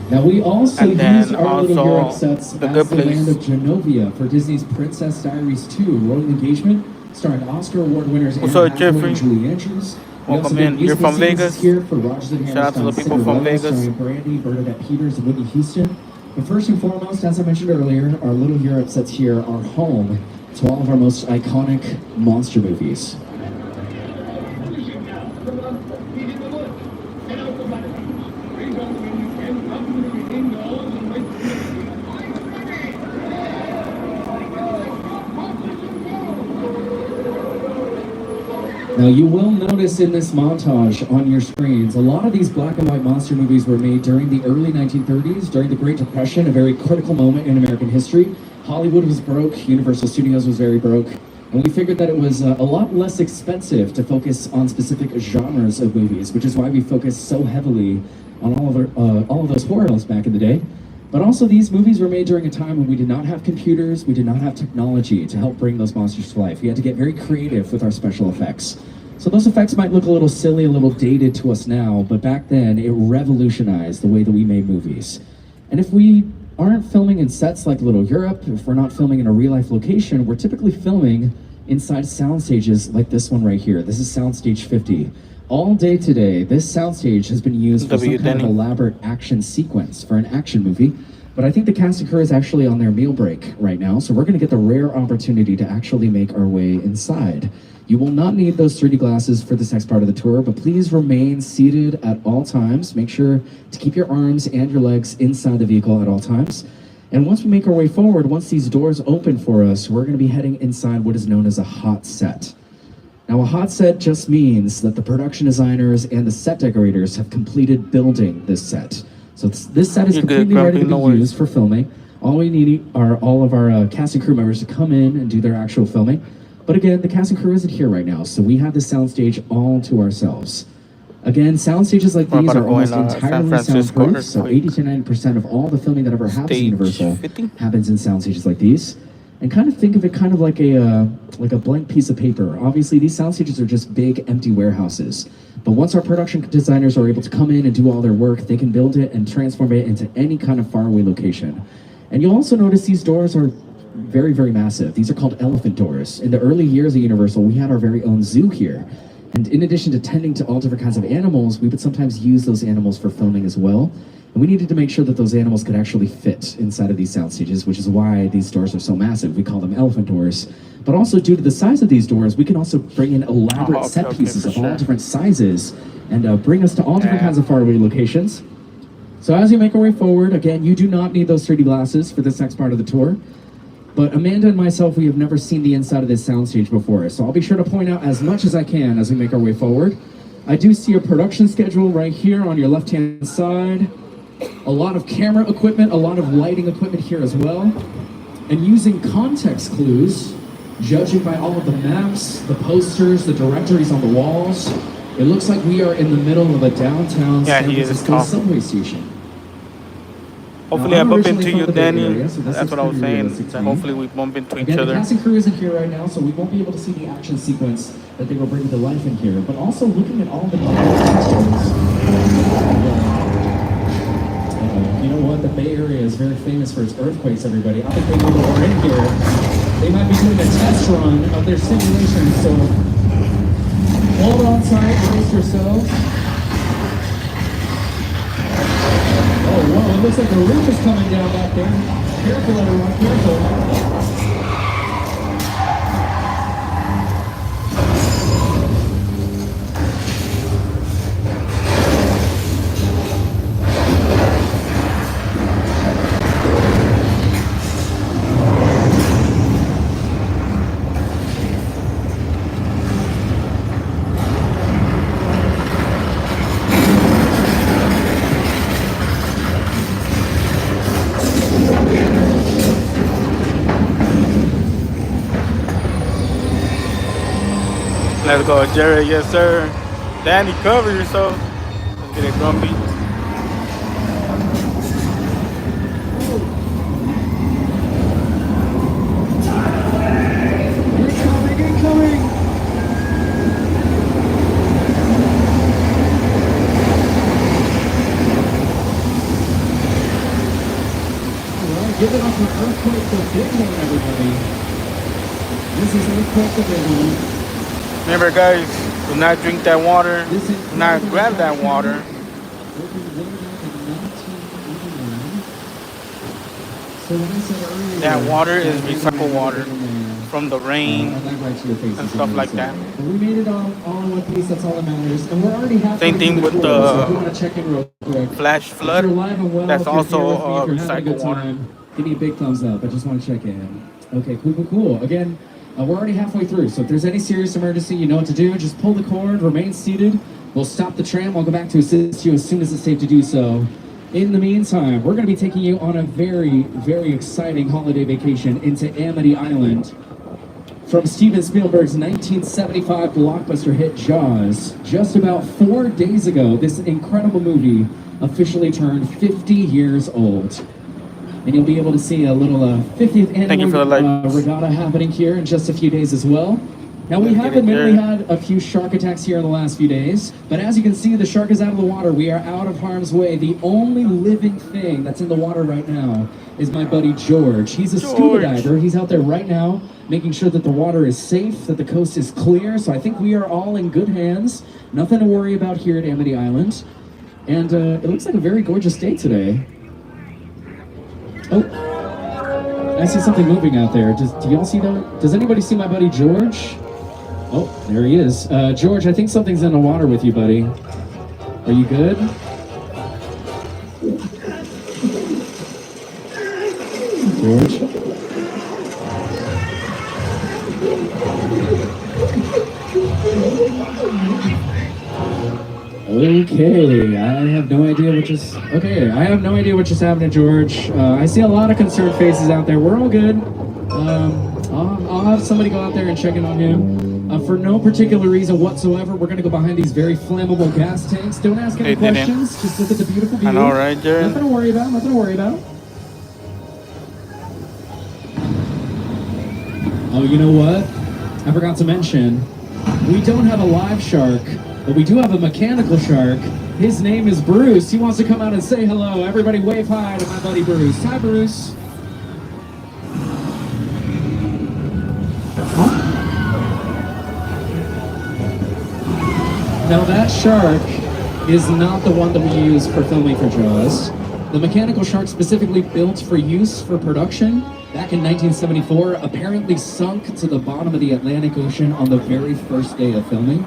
Now we also And then used our Little also Europe sets The as Good the Place. land of Genovia for Disney's Princess Diaries 2, Royal Engagement, starring Oscar Award winners What's Anne up, Hathaway Jeffrey? and Julie Andrews. We Welcome also did in. You're musical from sequences Vegas? here for Rogers and Shout out to the Hammerstein's people from Cinderella, Vegas. starring Brandy, Bernadette Peters, and Whitney Houston. But first and foremost, as I mentioned earlier, our Little Europe sets here are home to all of our most iconic monster movies. Now you will notice in this montage on your screens, a lot of these black and white monster movies were made during the early 1930s, during the Great Depression, a very critical moment in American history. Hollywood was broke, Universal Studios was very broke, and we figured that it was a lot less expensive to focus on specific genres of movies, which is why we focused so heavily on all of those horror films back in the day. But also these movies were made during a time when we did not have computers, we did not have technology to help bring those monsters to life. We had to get very creative with our special effects. So those effects might look a little silly, a little dated to us now, but back then it revolutionized the way that we made movies. And if we aren't filming in sets like Little Europe, if we're not filming in a real life location, we're typically filming inside sound stages like this one right here. This is Soundstage 50. All day today, this soundstage has been used for some kind of elaborate action sequence for an action movie. But I think the cast and crew is actually on their meal break right now, so we're going to get the rare opportunity to actually make our way inside. You will not need those 3D glasses for this next part of the tour, but please remain seated at all times. Make sure to keep your arms and your legs inside the vehicle at all times. And once we make our way forward, once these doors open for us, we're going to be heading inside what is known as a hot set. Now, a hot set just means that the production designers and the set decorators have completed building this set. So this set is completely ready to be used for filming. All we need are all of our cast and crew members to come in and do their actual filming. But again, the cast and crew isn't here right now, so we have the soundstage all to ourselves. Again, sound stages like We're these about to are go in, almost San entirely Francisco soundproof, so earthquake. 80 to 90% of all the filming that ever happens at Stage Universal 50? happens in sound stages like these. And kind of think of it kind of like a blank piece of paper. Obviously, these sound stages are just big, empty warehouses. But once our production designers are able to come in and do all their work, they can build it and transform it into any kind of faraway location. And you'll also notice these doors are very, very massive. These are called elephant doors. In the early years of Universal, we had our very own zoo here. And in addition to tending to all different kinds of animals, we would sometimes use those animals for filming as well. And we needed to make sure that those animals could actually fit inside of these sound stages, which is why these doors are so massive. We call them elephant doors. But also due to the size of these doors, we can also bring in elaborate set pieces of all different sizes and bring us to all different kinds of faraway locations. So as you make our way forward, again, you do not need those 3D glasses for this next part of the tour. But Amanda and myself, we have never seen the inside of this soundstage before, so I'll be sure to point out as much as I can as we make our way forward. I do see a production schedule right here on your left-hand side. A lot of camera equipment, a lot of lighting equipment here as well. And using context clues, judging by all of the maps, the posters, the directories on the walls, it looks like we are in the middle of a downtown San Francisco subway station. Hopefully I bump into you, Danny. That's what I was saying. That hopefully we bump into each other. The casting crew isn't here right now, so we won't be able to see the action sequence that they were bringing to life in here. But also looking at all the details. You know what? The Bay Area is very famous for its earthquakes, everybody. I think they know that we're in here. They might be doing a test run of their simulation, so hold on tight, brace yourselves. Oh, whoa, it looks like a roof is coming down back there. Careful, everyone, careful. Let's go, Jared. Yes, sir. Danny, cover yourself. Let's get it grumpy. Incoming! Alright, give it up for Earthquake, the big one, everybody. This is Earthquake, the big one. Remember, guys, do not drink that water. Do not grab that water. That water is recycled water from the rain and stuff like that. We made it all in one piece, that's all that matters. And we're already halfway Same thing with the flash flood. That's also recycled water. Give me a big thumbs up. I just want to check in. Okay, cool. Again, we're already halfway through, so if there's any serious emergency, you know what to do. Just pull the cord, remain seated. We'll stop the tram. I'll go back to assist you as soon as it's safe to do so. In the meantime, we're going to be taking you on a very, very exciting holiday vacation into Amity Island. From Steven Spielberg's 1975 blockbuster hit Jaws, just about 4 days ago, this incredible movie officially turned 50 years old. And you'll be able to see a little 50th annual regatta happening here in just a few days as well. Now, we have admittedly had a few shark attacks here in the last few days, but as you can see, the shark is out of the water. We are out of harm's way. The only living thing that's in the water right now is my buddy George. He's a scuba diver. He's out there right now making sure that the water is safe, that the coast is clear. So I think we are all in good hands. Nothing to worry about here at Amity Island. And it looks like a very gorgeous day today. Oh, I see something moving out there. Do y'all see that? Does anybody see my buddy George? Oh, there he is. George, I think something's in the water with you, buddy. Are you good? George? Okay, I have no idea what just happened to George. I see a lot of concerned faces out there. We're all good. I'll have somebody go out there and check in on him. For no particular reason whatsoever, we're going to go behind these very flammable gas tanks. Don't ask any They didn't. questions. Just look at the beautiful view. I know, right, Jared? Nothing to worry about. Nothing to worry about. Oh, you know what? I forgot to mention, we don't have a live shark, but we do have a mechanical shark. His name is Bruce. He wants to come out and say hello. Everybody wave hi to my buddy Bruce. Hi, Bruce. Now that shark is not the one that we use for filming for Jaws. The mechanical shark specifically built for use for production back in 1974 apparently sunk to the bottom of the Atlantic Ocean on the very first day of filming.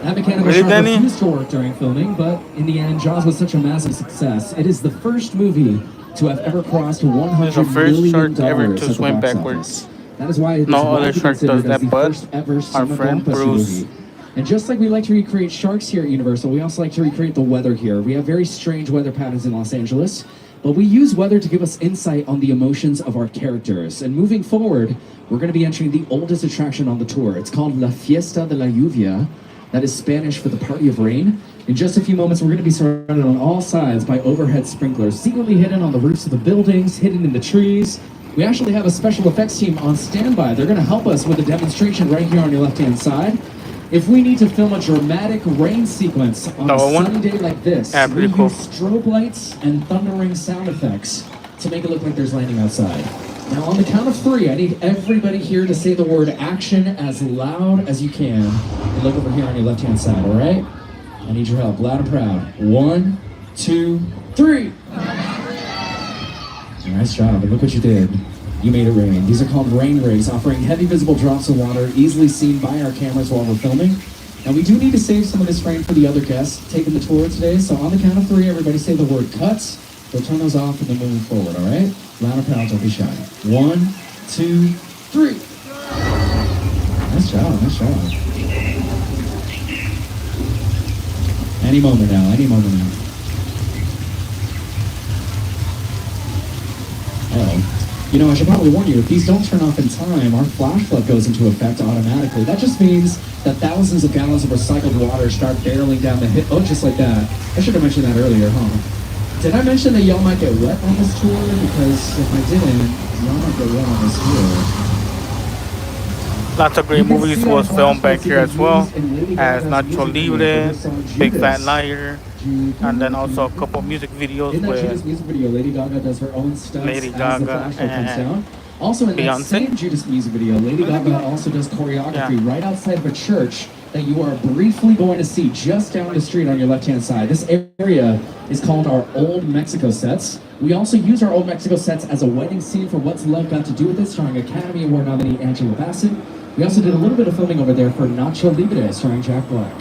That mechanical shark Danny? refused to work during filming, but in the end, Jaws was such a massive success. It is the first movie to have ever crossed $100 the first million shark ever to at the swim box backwards. office. That is why it is No other widely shark considered does that as the but first ever our summer friend blockbuster Bruce. movie. And just like we like to recreate sharks here at Universal, we also like to recreate the weather here. We have very strange weather patterns in Los Angeles, but we use weather to give us insight on the emotions of our characters. And moving forward, we're going to be entering the oldest attraction on the tour. It's called La Fiesta de la Lluvia. That is Spanish for the Party of Rain. In just a few moments, we're going to be surrounded on all sides by overhead sprinklers, secretly hidden on the roofs of the buildings, hidden in the trees. We actually have a special effects team on standby. They're going to help us with a demonstration right here on your left-hand side. If we need to film a dramatic rain sequence on a sunny day like this, we use strobe lights and thundering sound effects to make it look like there's lightning outside. Now, on the count of 3, I need everybody here to say the word action as loud as you can. And look over here on your left-hand side, all right? I need your help, loud and proud. 1, 2, 3. Nice job, and look what you did. You made it rain. These are called rain rigs, offering heavy visible drops of water easily seen by our cameras while we're filming. Now, we do need to save some of this rain for the other guests taking the tour today, so on the count of 3, everybody say the word cuts. We'll turn those off and then move forward, all right? Loud and proud, don't be shy. 1, 2, 3. Nice job, nice job. Any moment now, any moment now. Uh-oh. You know, I should probably warn you, if these don't turn off in time, our flash flood goes into effect automatically. That just means that thousands of gallons of recycled water start barreling down the hill. Oh, just like that. I should have mentioned that earlier, huh? Did I mention that y'all might get wet on this tour? Because if I didn't, y'all might get wet on this tour. Lots of great movies was filmed back here as well, as Nacho Libre, Big Fat Liar, and then also a couple music videos in that with Judas music video, Lady Gaga does her own stunts Lady as the Gaga flash flood comes and down. Also in that Beyonce. same Judas music video, Lady Gaga also does choreography right outside of a church that you are briefly going to see just down the street on your left-hand side. This area is called our Old Mexico sets. We also use our Old Mexico sets as a wedding scene for What's Love Got to Do with It, starring Academy Award nominee Angela Bassett. We also did a little bit of filming over there for Nacho Libre, starring Jack Black.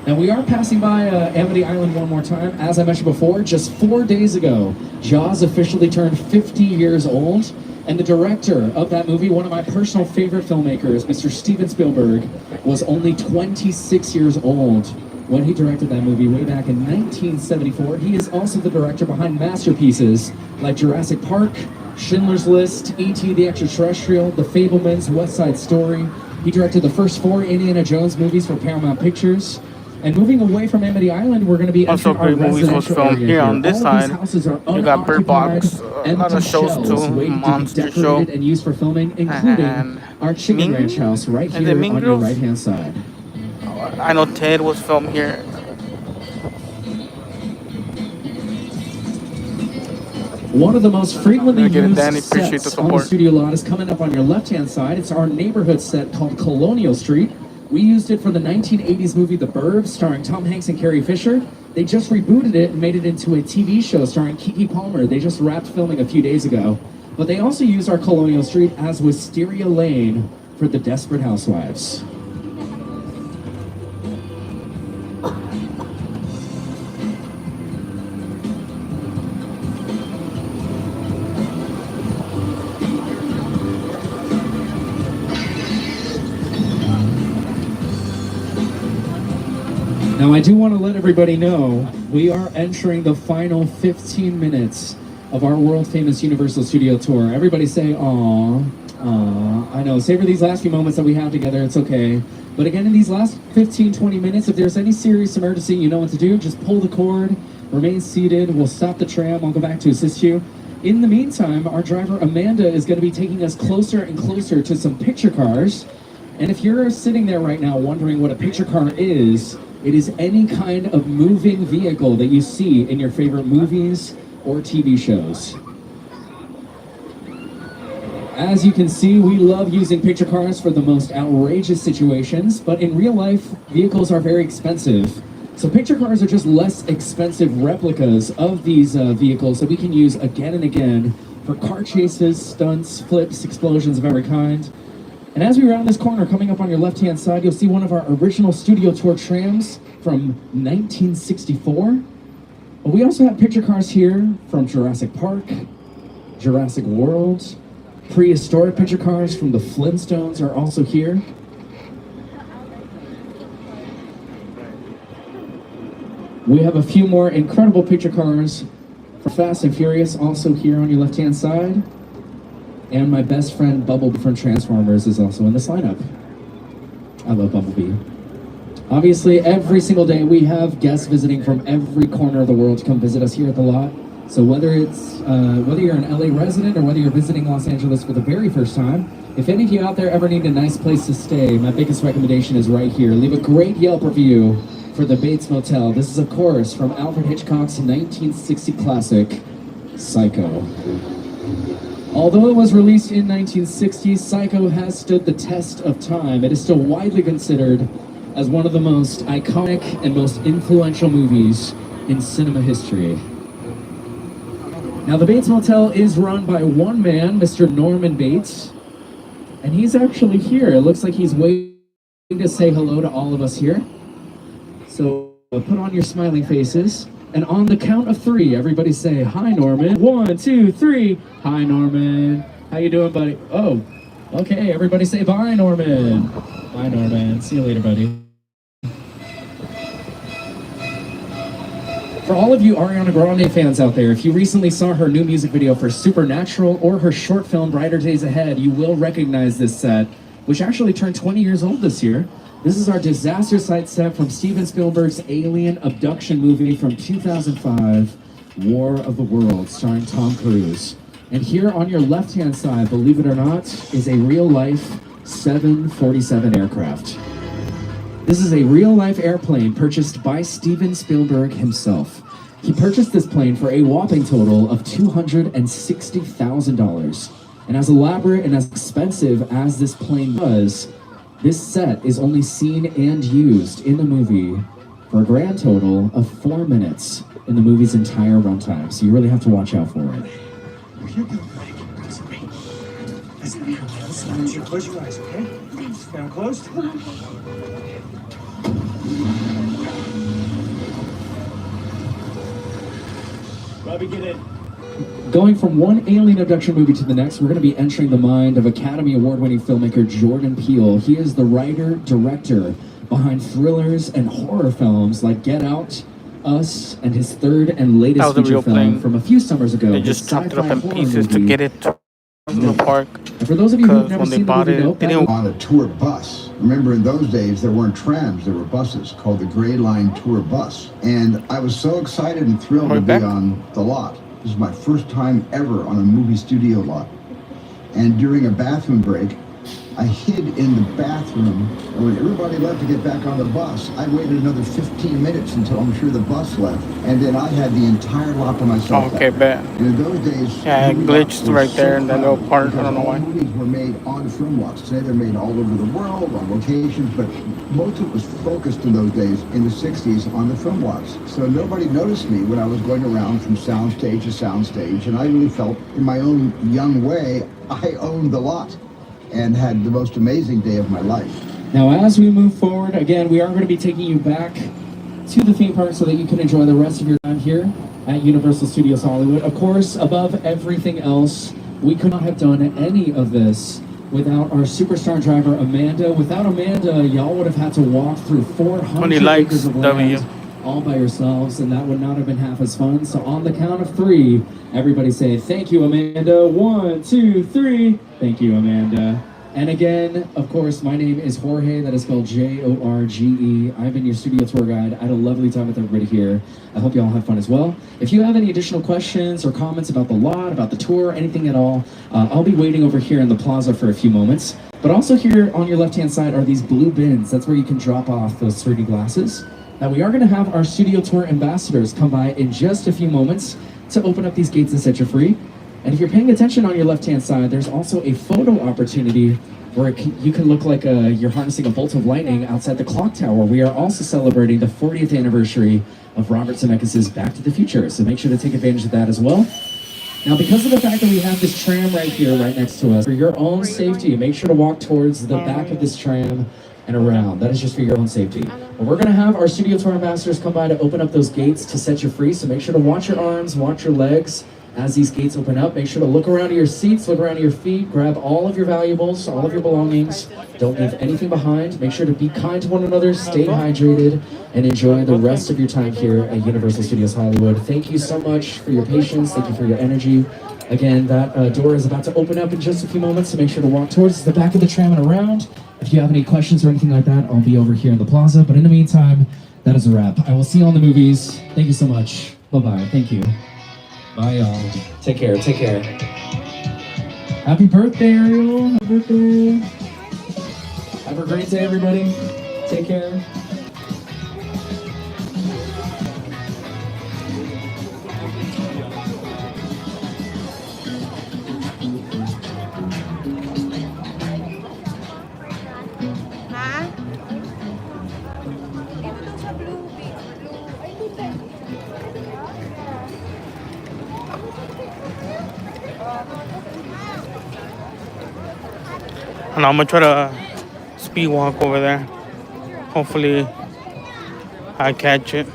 Now, we are passing by Amity Island one more time. As I mentioned before, just 4 days ago, Jaws officially turned 50 years old. And the director of that movie, one of my personal favorite filmmakers, Mr. Steven Spielberg, was only 26 years old when he directed that movie way back in 1974. He is also the director behind masterpieces like Jurassic Park, Schindler's List, E.T. the Extraterrestrial, The Fabelmans, West Side Story. He directed the first 4 Indiana Jones movies for Paramount Pictures. And moving away from Amity Island, we're going to be also entering great our movies was residential filmed area here on this All of these side. houses are You got Bird Box, unoccupied, a lot of empty shows shells too, waiting to be Monster Show, decorated and used for filming, including and our chicken Mean- ranch house right is it here Mean on your Girls? right-hand side. I know Ted was filmed here. One of the most frequently Get it, used Danny. Appreciate the sets on the support. studio lot is coming up on your left-hand side. It's our neighborhood set called Colonial Street. We used it for the 1980s movie The Burbs, starring Tom Hanks and Carrie Fisher. They just rebooted it and made it into a TV show starring Keke Palmer. They just wrapped filming a few days ago. But they also used our Colonial Street as Wisteria Lane for the Desperate Housewives. Now, I do want to let everybody know we are entering the final 15 minutes of our world-famous Universal Studio Tour. Everybody say, "Aw, I know, savor these last few moments that we have together, it's okay. But again, in these last 15-20 minutes, if there's any serious emergency, you know what to do. Just pull the cord, remain seated, we'll stop the tram, I'll go back to assist you. In the meantime, our driver Amanda is going to be taking us closer and closer to some picture cars. And if you're sitting there right now wondering what a picture car is, it is any kind of moving vehicle that you see in your favorite movies or TV shows. As you can see, we love using picture cars for the most outrageous situations, but in real life, vehicles are very expensive. So picture cars are just less expensive replicas of these vehicles that we can use again and again for car chases, stunts, flips, explosions of every kind. And as we round this corner, coming up on your left-hand side, you'll see one of our original studio tour trams from 1964. But we also have picture cars here from Jurassic Park, Jurassic World. Prehistoric picture cars from the Flintstones are also here. We have a few more incredible picture cars for Fast and Furious also here on your left-hand side. And my best friend Bumblebee from Transformers is also in this lineup. I love Bumblebee. Obviously, every single day we have guests visiting from every corner of the world to come visit us here at the lot. So whether you're an LA resident or whether you're visiting Los Angeles for the very first time, if any of you out there ever need a nice place to stay, my biggest recommendation is right here. Leave a great Yelp review for the Bates Motel. This is, of course, from Alfred Hitchcock's 1960 classic, Psycho. Although it was released in 1960, Psycho has stood the test of time. It is still widely considered as one of the most iconic and most influential movies in cinema history. Now, the Bates Motel is run by one man, Mr. Norman Bates, and he's actually here. It looks like he's waiting to say hello to all of us here. So put on your smiling faces, and on the count of 3, everybody say, "Hi, Norman." 1, 2, 3. Hi, Norman. How you doing, buddy? Oh, okay. Everybody say bye, Norman. Bye, Norman. See you later, buddy. For all of you Ariana Grande fans out there, if you recently saw her new music video for Supernatural or her short film Brighter Days Ahead, you will recognize this set, which actually turned 20 years old this year. This is our disaster site set from Steven Spielberg's alien abduction movie from 2005, War of the Worlds, starring Tom Cruise. And here on your left-hand side, believe it or not, is a real-life 747 aircraft. This is a real-life airplane purchased by Steven Spielberg himself. He purchased this plane for a whopping total of $260,000. And as elaborate and as expensive as this plane was, this set is only seen and used in the movie for a grand total of 4 minutes in the movie's entire runtime. So you really have to watch out for it. Close your eyes, okay? Now closed. Robbie, get in. Going from one alien abduction movie to the next, we're going to be entering the mind of Academy Award-winning filmmaker Jordan Peele. He is the writer, director behind thrillers and horror films like Get Out, Us, and his third and latest feature film from a few summers ago. They just chopped it up in pieces to get it to the park. And for those of you who've never seen the movie, on a tour bus. Remember, in those days, there weren't trams, there were buses called the Gray Line Tour Bus. And I was so excited and thrilled to be on the lot. This is my first time ever on a movie studio lot. And during a bathroom break, I hid in the bathroom, and when everybody left to get back on the bus, I waited another 15 minutes until I'm sure the bus left, and then I had the entire lot to myself. Okay, bet. And in those days, yeah, it glitched right there in that little part. I don't know why. Movies were made on film lots. Today they're made all over the world on locations, but most of it was focused in those days in the 60s on the film lots. So nobody noticed me when I was going around from soundstage to soundstage, and I really felt, in my own young way, I owned the lot and had the most amazing day of my life. Now, as we move forward, again, we are going to be taking you back to the theme park so that you can enjoy the rest of your time here at Universal Studios Hollywood. Of course, above everything else, we could not have done any of this without our superstar driver, Amanda. Without Amanda, y'all would have had to walk through 400 acres of land all by yourselves, and that would not have been half as fun. So on the count of 3, everybody say, thank you, Amanda. 1, 2, 3. Thank you, Amanda. And again, of course, my name is Jorge. That is spelled J-O-R-G-E. I've been your studio tour guide. I had a lovely time with everybody here. I hope you all had fun as well. If you have any additional questions or comments about the lot, about the tour, anything at all, I'll be waiting over here in the plaza for a few moments. But also here on your left-hand side are these blue bins. That's where you can drop off those 3D glasses. Now we are going to have our studio tour ambassadors come by in just a few moments to open up these gates and set you free. And if you're paying attention on your left-hand side, there's also a photo opportunity where you can look like you're harnessing a bolt of lightning outside the clock tower. We are also celebrating the 40th anniversary of Robert Zemeckis' Back to the Future, so make sure to take advantage of that as well. Now, because of the fact that we have this tram right here, right next to us, for your own safety, make sure to walk towards the back of this tram and around. That is just for your own safety. But we're going to have our studio tour ambassadors come by to open up those gates to set you free, so make sure to watch your arms, watch your legs, as these gates open up. Make sure to look around at your seats, look around at your feet, grab all of your valuables, all of your belongings. Don't leave anything behind. Make sure to be kind to one another, stay hydrated, and enjoy the rest of your time here at Universal Studios Hollywood. Thank you so much for your patience. Thank you for your energy. Again, that door is about to open up in just a few moments, so make sure to walk towards the back of the tram and around. If you have any questions or anything like that, I'll be over here in the plaza. But in the meantime, that is a wrap. I will see you on the movies. Thank you so much. Bye-bye. Thank you. Bye, y'all. Take care. Take care. Happy birthday, Ariel. Happy birthday. Have a great day, everybody. Take care. And I'm gonna try to speed walk over there. Hopefully I catch it.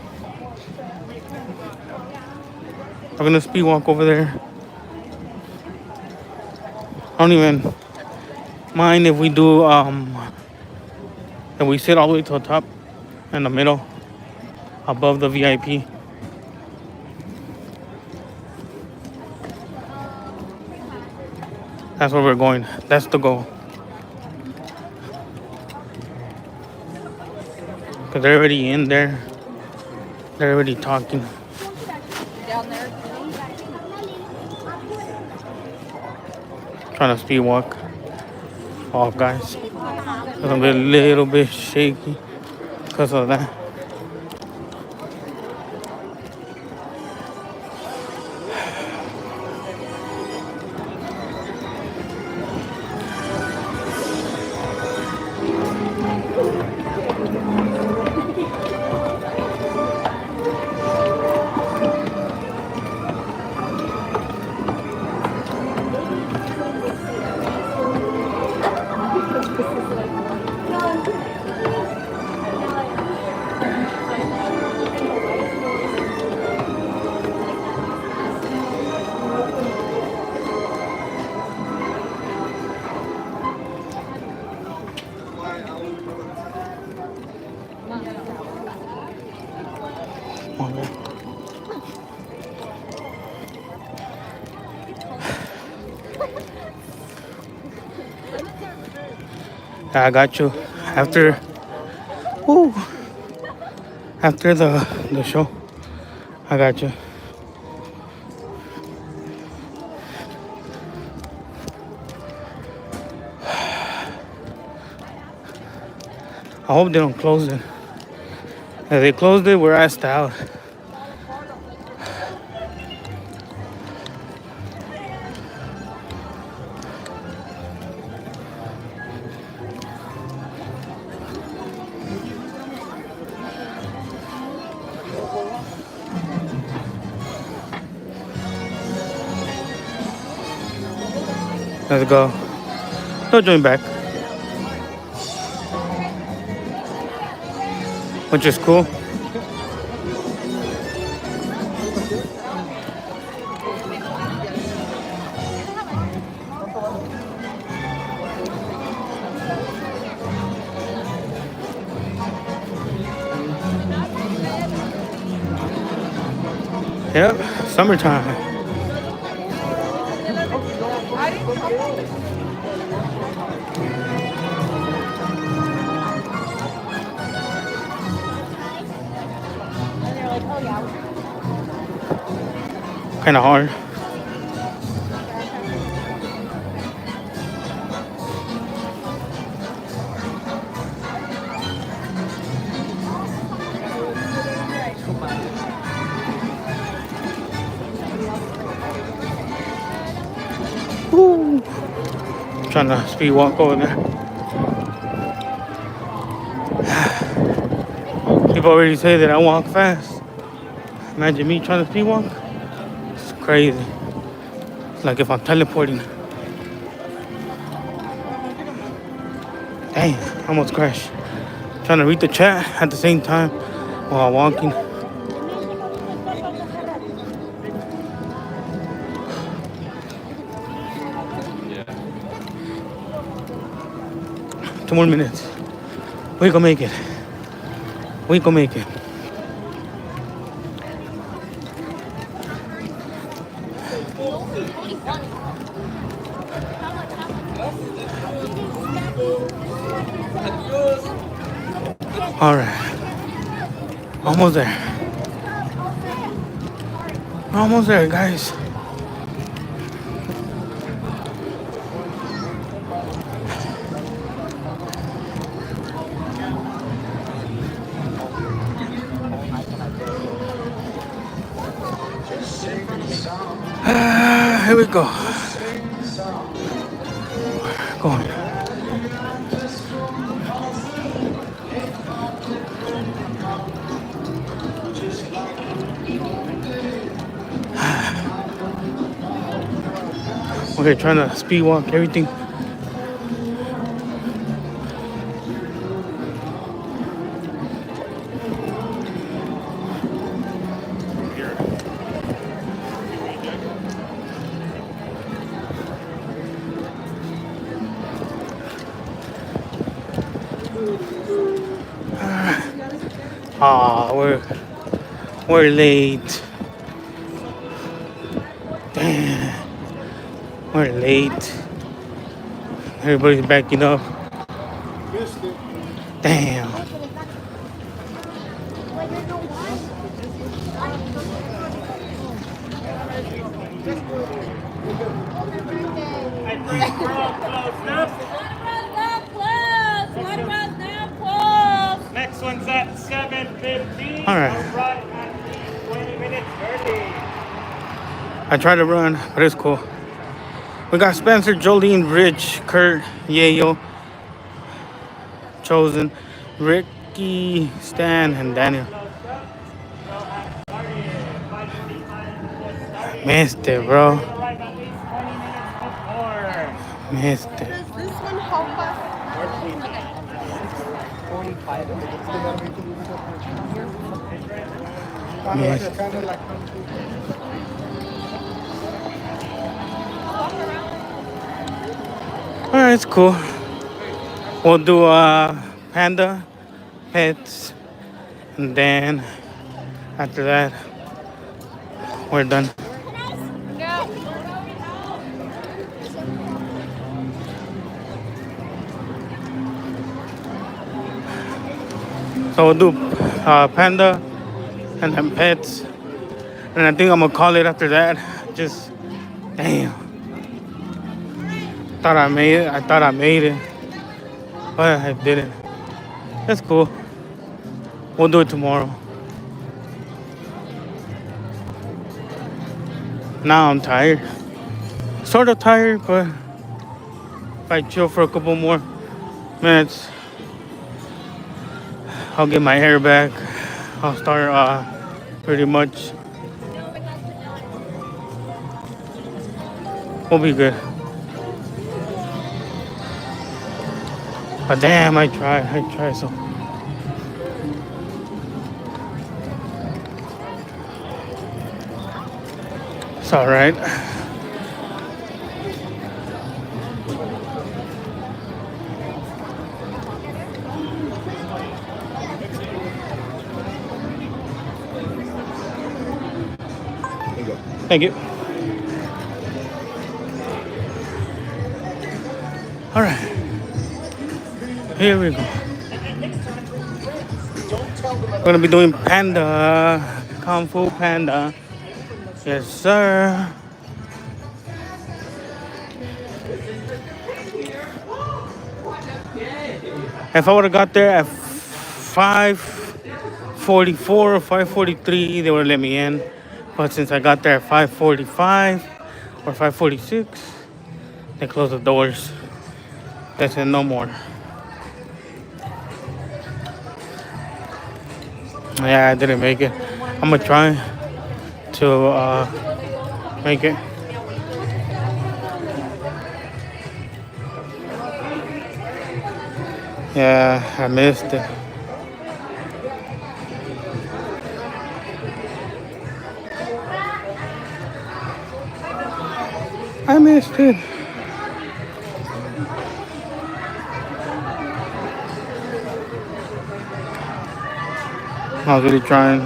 I'm gonna speed walk over there. I don't even mind if we do if we sit all the way to the top in the middle above the VIP. That's where we're going. That's the goal. Because they're already in there. They're already talking. Trying to speed walk. Oh, guys. It's gonna be a little bit shaky because of that. I got you. After the show, I got you. I hope they don't close it. If they closed it, we're asked out. Let's go. Don't join back. Which is cool. Yep, summertime. Kind of hard. Woo. Trying to speed walk over there. People already say that I walk fast. Imagine me trying to speed walk. It's crazy. It's like if I'm teleporting. Dang, almost crashed. Trying to read the chat at the same time while walking. Two more minutes. We gonna make it. We gonna make it. All right. Almost there. Almost there, guys. Here we go. Going. Okay, trying to speed walk everything. We're late. Damn. We're late. Everybody's backing up. Damn. Next one's at 7:15. All right. Right at 20 minutes early. I tried to run, but it's cool. We got Spencer, Jolene, Rich, Kurt, Yayo, Chosen, Ricky, Stan, and Daniel. Missed it, bro. Missed it. Does this one help us? Missed it. Alright, it's cool. We'll do panda, pets, and then after that, we're done. So we'll do panda and then pets, and I think I'm gonna call it after that. Just damn. Thought I made it. I thought I made it, but I didn't. That's cool. We'll do it tomorrow. Now I'm tired. Sort of tired, but if I chill for a couple more minutes, I'll get my hair back. I'll start pretty much. We'll be good. But damn, I tried so. It's all right. Thank you. All right. Here we go. We're gonna be doing Panda, Kung Fu Panda. Yes, sir. If I would have got there at 5:44 or 5:43, they would have let me in. But since I got there at 5:45 or 5:46, they closed the doors. They said no more. Yeah, I didn't make it. I'm gonna try to make it. Yeah, I missed it. I missed it. I was really trying.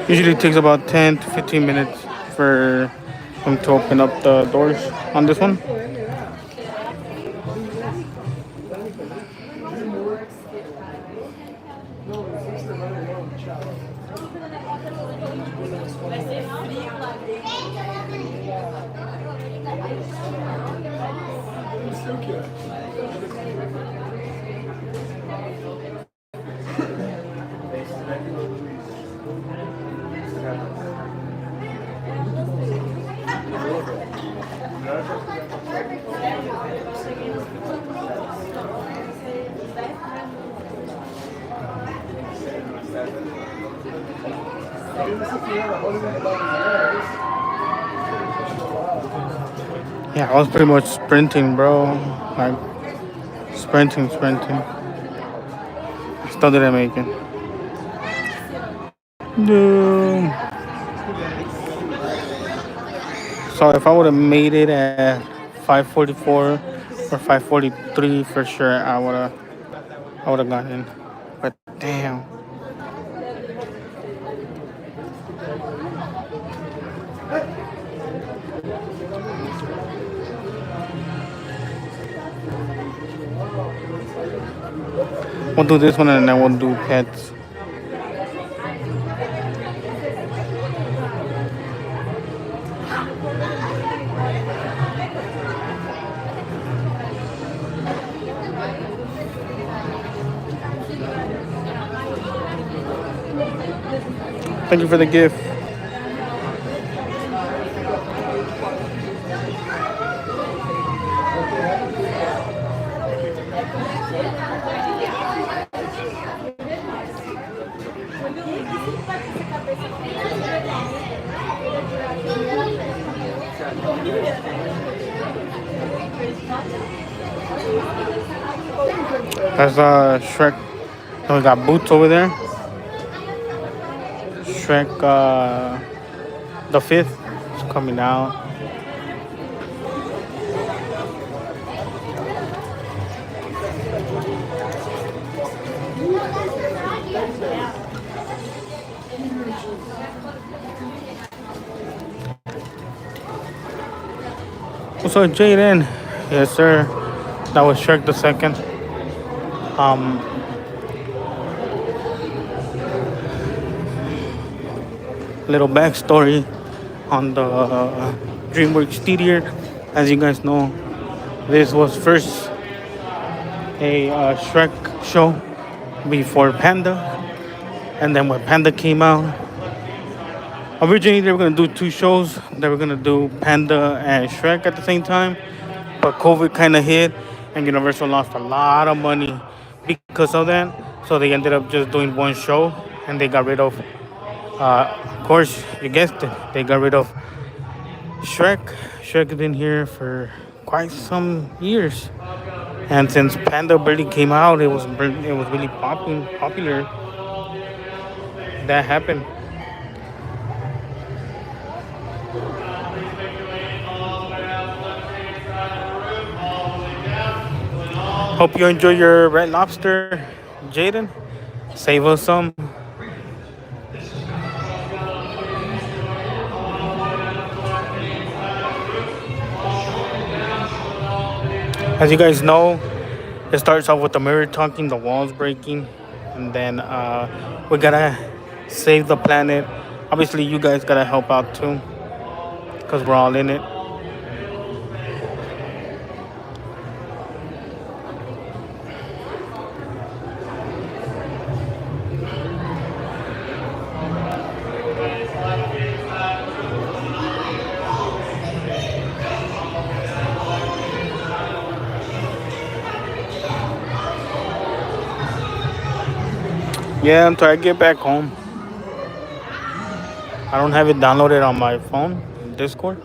Usually it takes about 10 to 15 minutes for them to open up the doors on this one. Yeah, I was pretty much sprinting, bro. Like sprinting. Still didn't make it. No. So if I would have made it at 5:44 or 5:43, for sure I would have gotten in. But damn. We'll do this one and then we'll do pets. Thank you for the gift. That's Shrek. Then we got Boots over there. Shrek the 5th is coming out. What's up, Jaden? Yes, sir. That was Shrek the 2nd. Little backstory on the DreamWorks Studio. As you guys know, this was first a Shrek show before Panda, and then when Panda came out, originally they were gonna do 2 shows. They were gonna do Panda and Shrek at the same time, but COVID kind of hit, and Universal lost a lot of money because of that. So they ended up just doing 1 show, and they got rid of. Of course, you guessed it. They got rid of Shrek. Shrek has been here for quite some years, and since Panda barely came out, it was really popular. that happen. Hope you enjoy your Red Lobster, Jaden. Save us some. As you guys know, it starts off with the mirror talking, the walls breaking, and then we gotta save the planet. Obviously, you guys gotta help out too, because we're all in it. Yeah, until I get back home. I don't have it downloaded on my phone, Discord,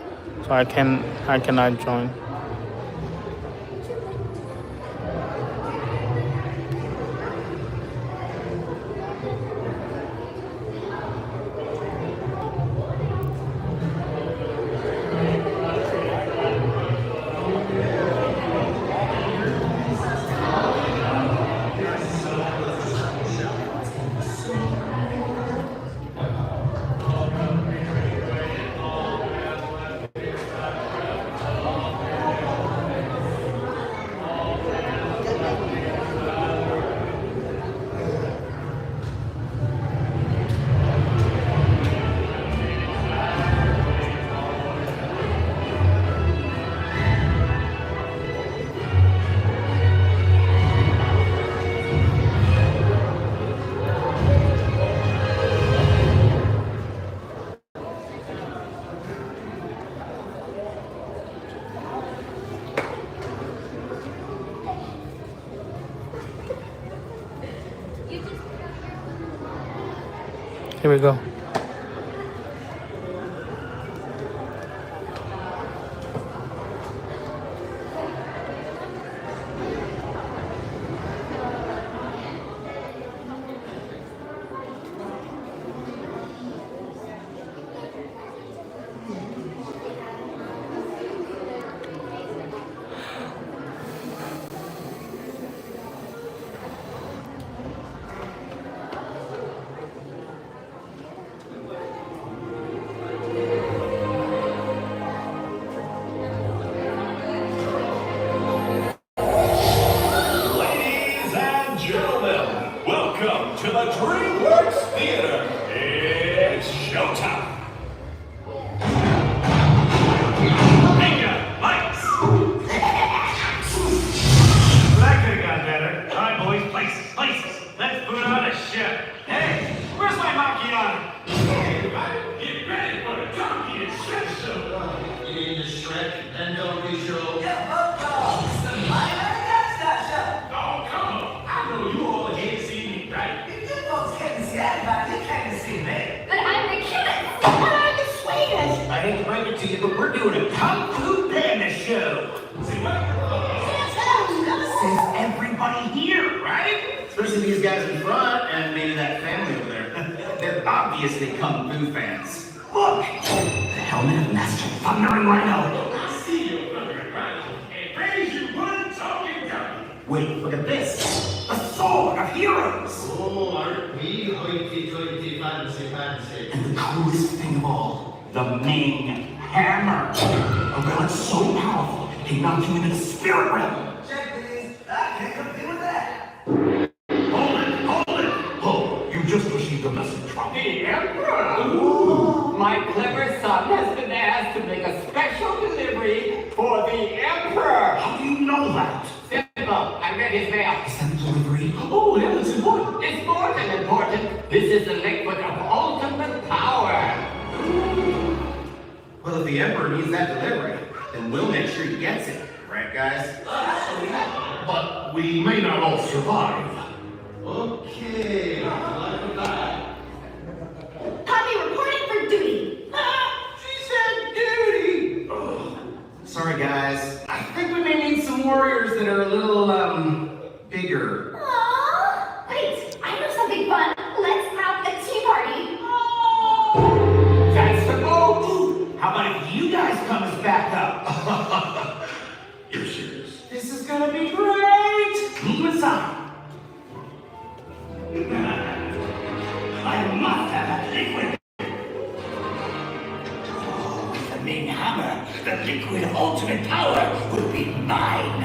so I cannot join. Here we go. Wait, I know something fun. Let's have a tea party. gonna be great! Move aside. I must have that liquid. Oh, the main hammer, the liquid of ultimate power, will be mine.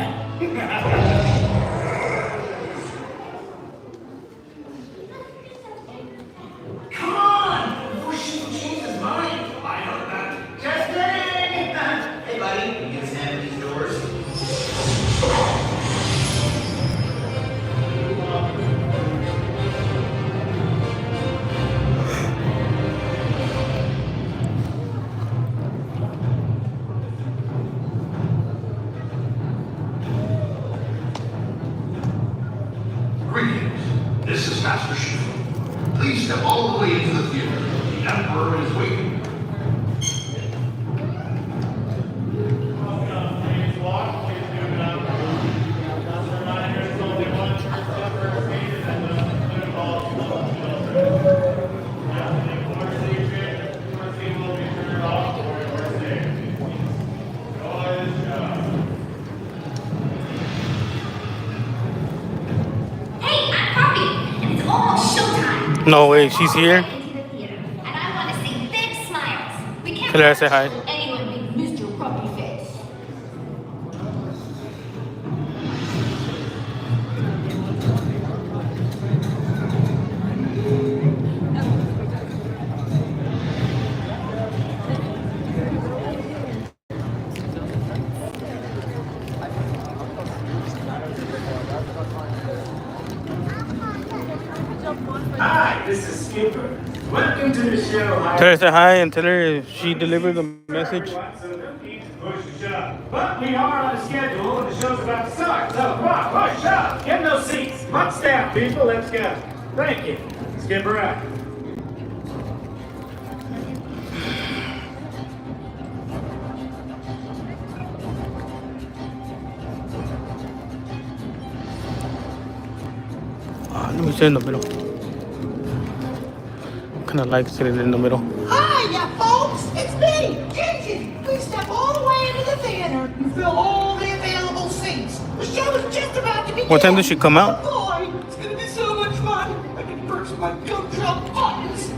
Come on! Before she changes his mind. I know that. Just kidding! Hey, buddy, you can stand these doors. Greetings. This is Master Chief. Please step all the way into the theater. The Emperor is waiting. Hey, I'm Poppy, and it's almost showtime. No way, she's here. Into the theater, and I want to see big smiles. We can't Tell her I say hi. let anyone be Mr. Puppy Face. Hi, this is Skipper. Welcome to the show. Tell her I say hi and tell her she delivered the message. But we are on a schedule and the show's about to start. So come on, push up. Get in those seats. Let's down, people. Let's go. Thank you. Skipper out. Let me sit in the middle. Kind of like sitting in the middle. Hiya, folks! It's me, Gigi. Please step all the way into the theater and fill all the available seats. The show is just about to begin. What time does she come out? Oh boy, it's gonna be so much fun. I can push my gumdrop buttons.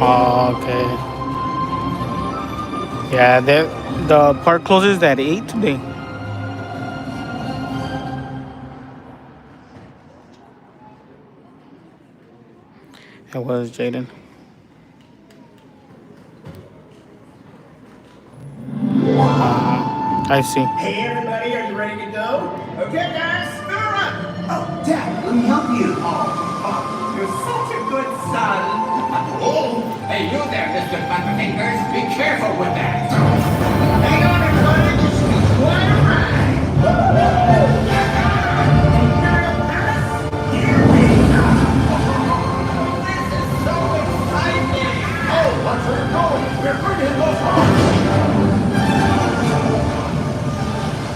Oh, okay. Yeah, the park closes at 8 today. It was Jaden. I see. Hey, everybody, are you ready to go? Okay, guys, fill her up. Oh, Dad, let me help you. Oh, you're such a good son. Oh, hey, you there, Mr. Butterfingers. Be careful with that. Hang on, everybody. This will be quite a ride. Imperial Palace, here we go. This is so exciting. Oh, watch where you're going. We're bringing those home.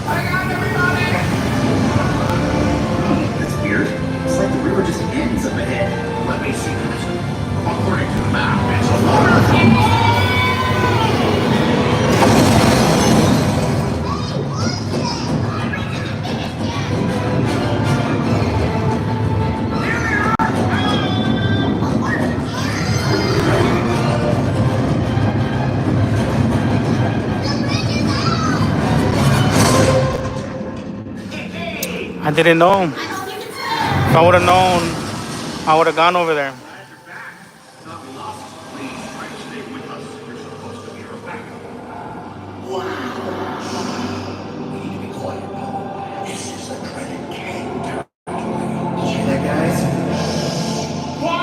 Hang on, everybody. That's weird. It's like the river just ends up ahead. Let me see that. According to the map, it's a waterfall. I didn't know. If I would have known, I would have gone over there. Quiet,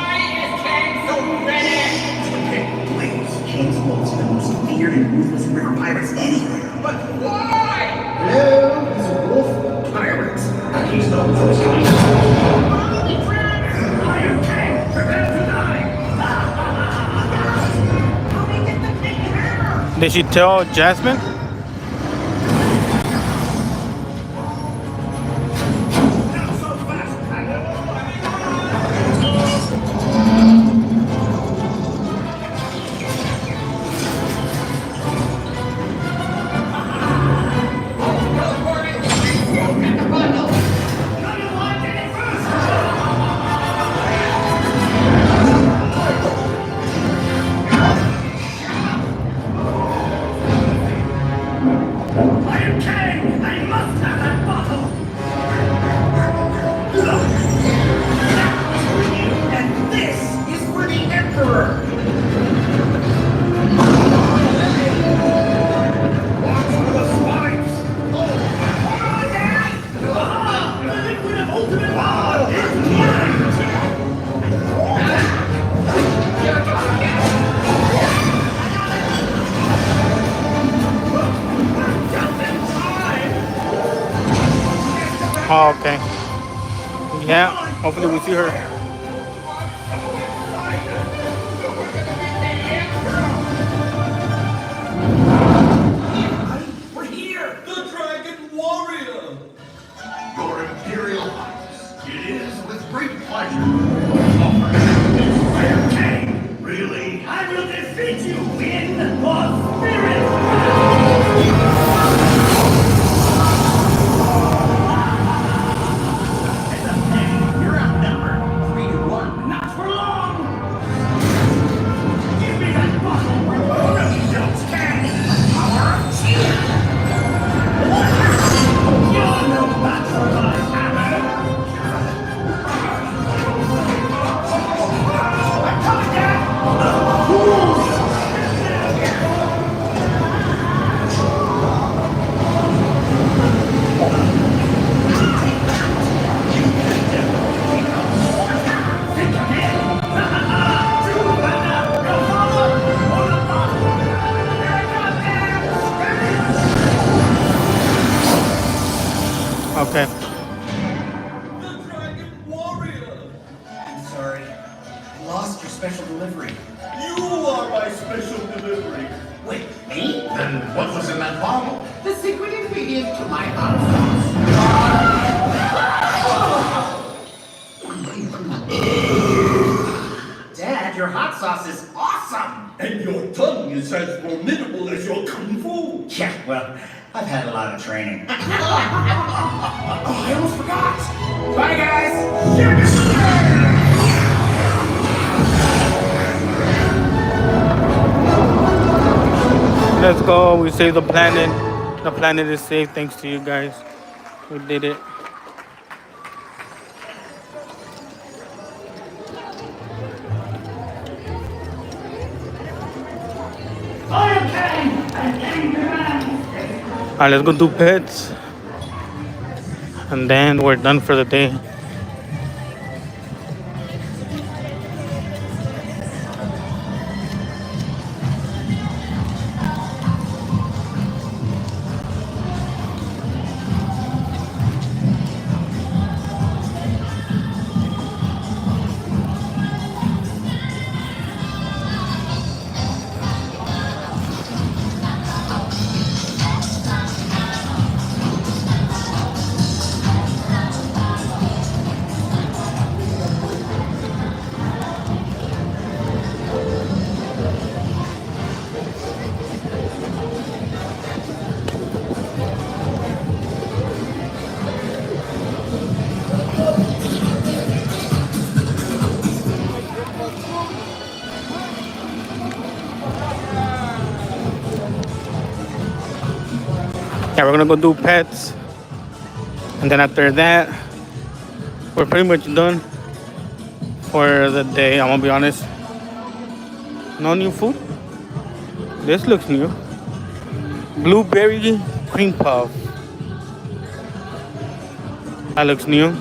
Did she tell Jasmine? Oh, okay. Yeah, hopefully we see her. We're here! The Dragon Warrior! Your Imperial Highness, it is with great pleasure. Fire King! Really? I will defeat you in the spirit! You're outnumbered. 3-1. Not for long! Give me that bottle! Nobody else can! Power of cheer! You're no match for my hammer! I'm coming down! Okay. The Dragon Warrior! I'm sorry. I lost your special delivery. You are my special delivery. Wait, me? Then what was in that bottle? The secret ingredient to my hot sauce. Dad, your hot sauce is awesome! And your tongue is as formidable as your kung fu. Yeah, well, I've had a lot of training. Oh, I almost forgot! Bye, guys! Let's go. We saved the planet. The planet is safe thanks to you guys. We did it. Alright, let's go do pets. And then we're done for the day. Yeah, we're gonna go do pets, and then after that we're pretty much done for the day. I'm gonna be honest, no new food. This looks new. Blueberry cream puff, that looks new.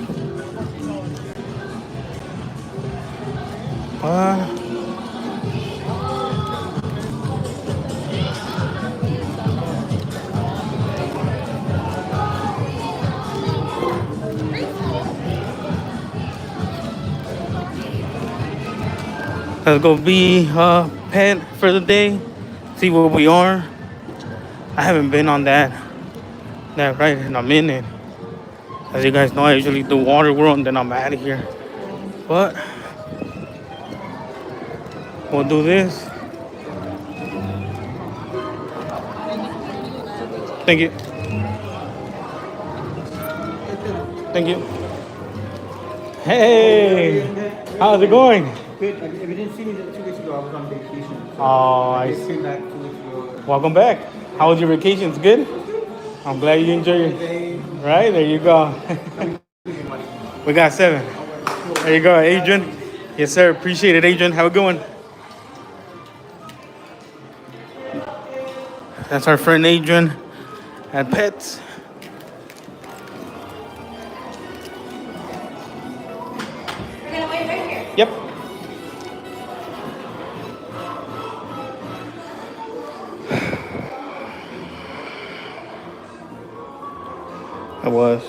Let's go be a pet for the day. See where we are. I haven't been on that ride in a minute. As you guys know, I usually do Water World and then I'm out of here. But we'll do this. Thank you. Thank you. Hey, how's it going? Good. If you didn't see me 2 weeks ago, I was on vacation. So Oh, I I just see. came back 2 weeks ago. Welcome back. How was your vacation? It's good? I'm glad you enjoyed it. Right, there you go. We got 7. There you go, Adrian. Yes, sir. Appreciate it, Adrian. Have a good one. That's our friend Adrian at Pets. We're gonna wait right here. Yep. I was.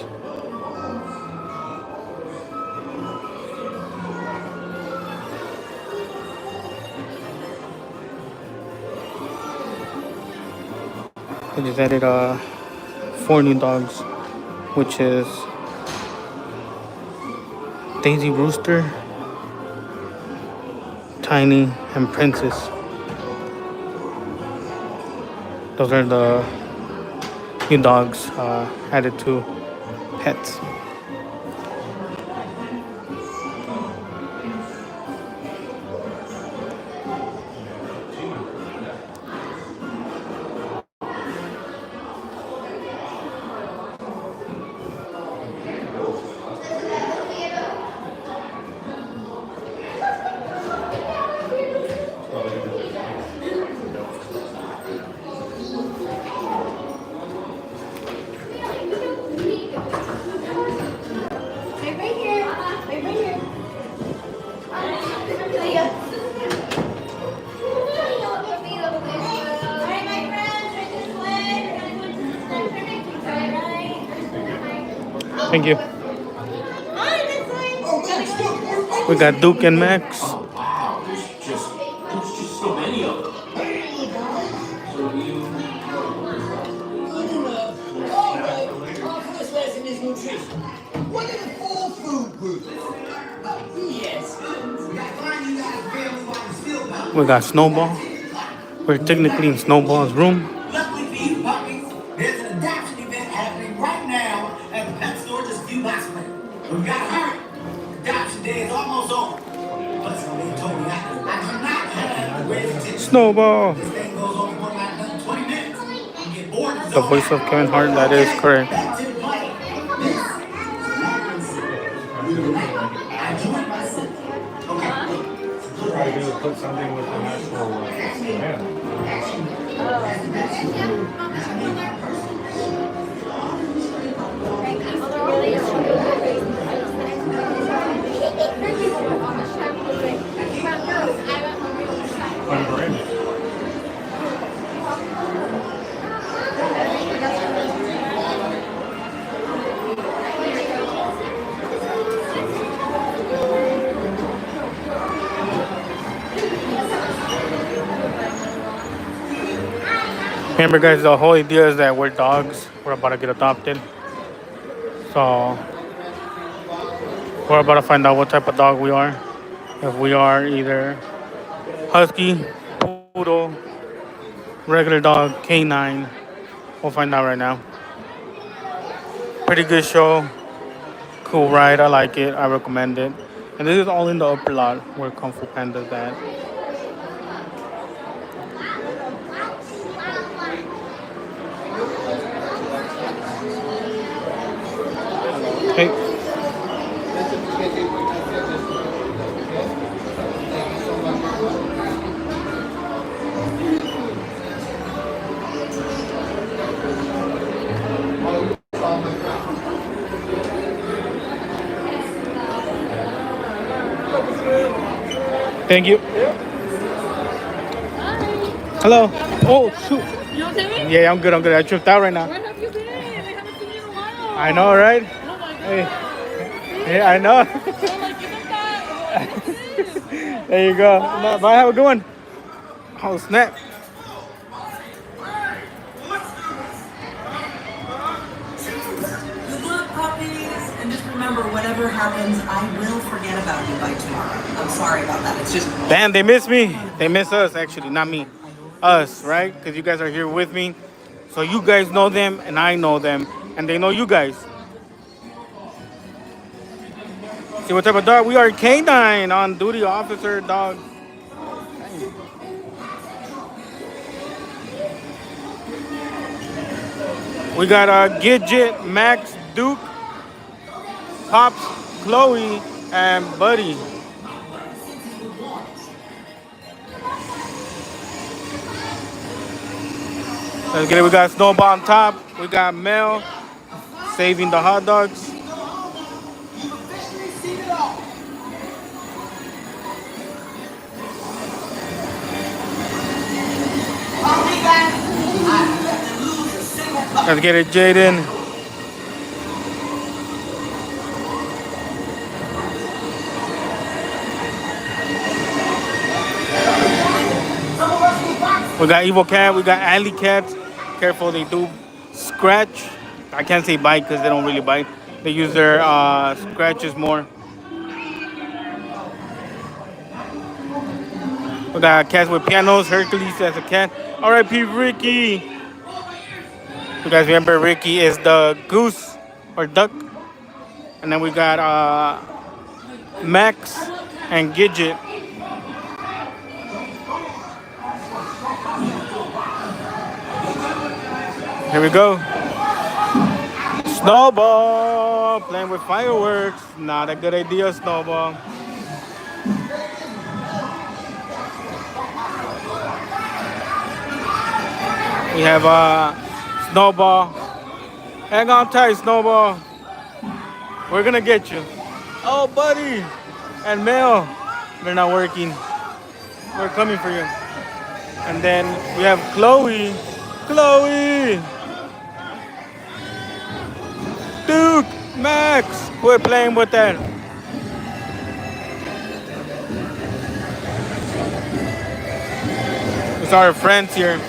I just added 4 new dogs, which is Daisy Rooster, Tiny, and Princess. Those are the new dogs added to Pets. Wait right here. Wait right here. Alright, my friends, right this way. We're gonna go to the center. Thank you. Hi, this way. We got Duke and Max. Wow, there's just so many of them. So you. Good enough. All right. Our first lesson is nutrition. What are the 4 food groups? Yes. We got Snowball. We're technically in Snowball's room. Luckily for you puppies, there's an adoption event happening right now at the pet store just a few blocks away. We gotta hurry. Adoption day is almost over. But somebody told me I do not have the greatest attention. Snowball. This thing goes on for like another 20 minutes. You get bored and The voice of Kevin Hart, that is correct. back to the play. I enjoyed myself. Okay. Try to put something with the actual man. Remember, guys, the whole idea is that we're dogs. We're about to get adopted. So we're about to find out what type of dog we are. If we are either husky, poodle, regular dog, canine. We'll find out right now. Pretty good show. Cool ride. I like it. I recommend it. And this is all in the upper lot where Kung Fu Panda's at. Hey. Thank you. Hello. Oh, shoot. You okay? Yeah, I'm good. I'm good. I tripped out right now. Where have you been? I haven't seen you in a while. I know, right? Oh my God. Hey. Yeah, I know. I'm like, give him that. There you go. Bye. Have a good one. Oh, snap. whatever happens, I will forget about you by tomorrow. I'm sorry about that. It's just... Damn, they miss me. They miss us, actually, not me. Us, right? Because you guys are here with me. So you guys know them, and I know them. And they know you guys. See what type of dog? We are K9 on duty officer dog. We got Gidget, Max, Duke, Pops, Chloe, and Buddy. Let's get it. We got Snowball on top. We got Mel saving the hot dogs. Let's get it, Jaden. We got Evil Cat, we got Alley Cat. Careful, they do scratch. I can't say bite because they don't really bite. They use their scratches more. We got cats with pianos. Hercules as a cat. R.I.P. Ricky. You guys remember Ricky is the goose or duck. And then we got Max and Gidget. Here we go. Snowball playing with fireworks. Not a good idea, Snowball. We have Snowball. Hang on tight, Snowball. We're gonna get you. Oh, Buddy and Mel, they're not working. We're coming for you. And then we have Chloe. Chloe! Duke! Max! Quit playing with that. It's our friends here.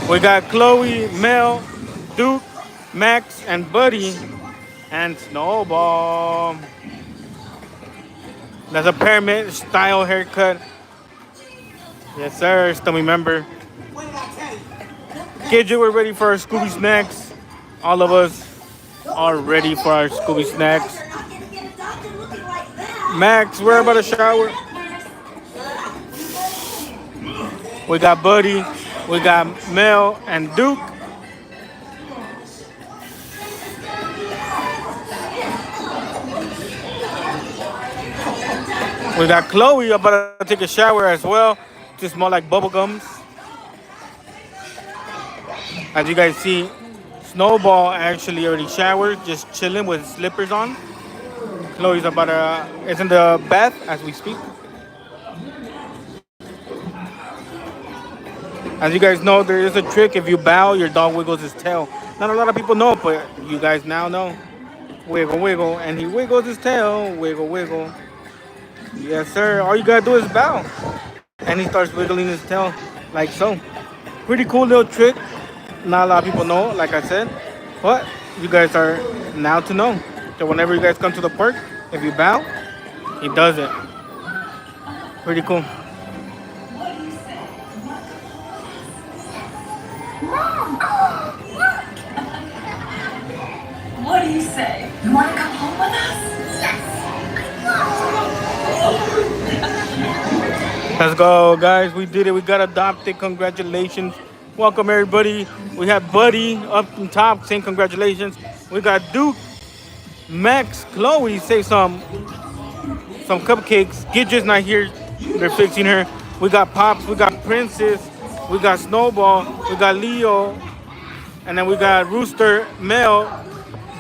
We got Chloe, Mel, Duke, Max, and Buddy, and Snowball. That's a pyramid style haircut. Yes, sir. Still remember. Gidget, we're ready for our Scooby snacks. All of us are ready for our Scooby snacks. Max, we're about to shower. We got Buddy. We got Mel and Duke. We got Chloe about to take a shower as well. Just more like bubble gums. As you guys see, Snowball actually already showered, just chilling with slippers on. Chloe's about to, is in the bath as we speak. As you guys know, there is a trick. If you bow, your dog wiggles his tail. Not a lot of people know, but you guys now know. Wiggle, wiggle, and he wiggles his tail. Wiggle, wiggle. Yes, sir. All you gotta do is bow. And he starts wiggling his tail like so. Pretty cool little trick. Not a lot of people know, like I said. But you guys are now to know. So whenever you guys come to the park, if you bow, he does it. Pretty cool. What do you say? You want to come home with us? Let's go, guys. We did it. We got adopted. Congratulations. Welcome, everybody. We have Buddy up on top saying congratulations. We got Duke, Max, Chloe say some cupcakes. Gidget's not here. They're fixing her. We got Pops. We got Princess. We got Snowball. We got Leo. And then we got Rooster, Mel,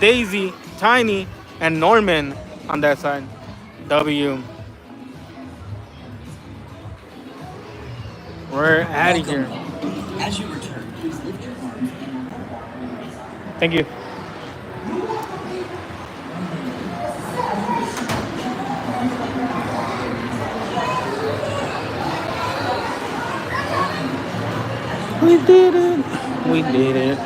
Daisy, Tiny, and Norman on that side. W. We're out of here. As you return, please lift your arm. Thank you. We did it. We did it.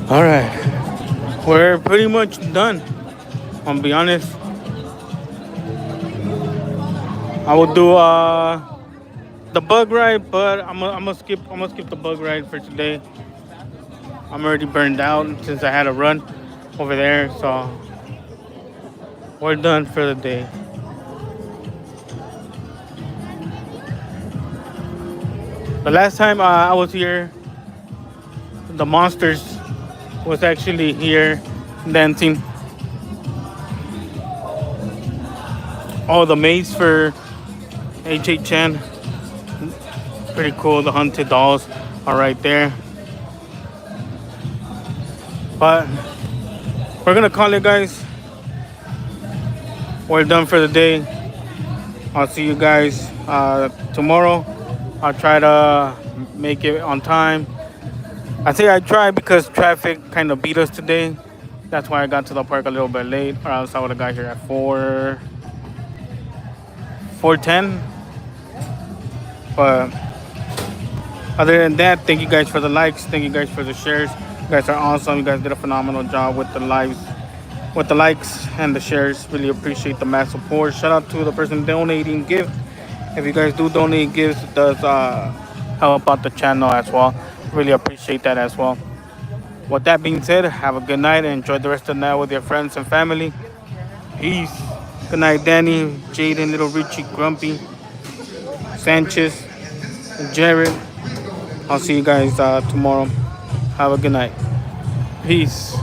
All right, we're pretty much done. I'll be honest. I will do the bug ride, but I'm gonna skip the bug ride for today. I'm already burned out since I had a run over there, so we're done for the day. The last time I was here, the monsters was actually here dancing. Oh, the maze for 𝐤𝐤𝐤. Pretty cool. The haunted dolls are right there. But we're gonna call it, guys. We're done for the day. I'll see you guys tomorrow. I'll try to make it on time. I say I tried because traffic kind of beat us today. That's why I got to the park a little bit late, or else I would have got here at 4:10. But other than that, thank you guys for the likes. Thank you guys for the shares. You guys are awesome. You guys did a phenomenal job with the lives, with the likes and the shares. Really appreciate the mass support. Shout out to the person donating gift. If you guys do donate gifts, it does help out the channel as well. Really appreciate that as well. With that being said, have a good night and enjoy the rest of the night with your friends and family. Peace. Good night, Danny, Jaden, Little Richie, Grumpy, Sanchez, and Jared. I'll see you guys tomorrow. Have a good night. Peace.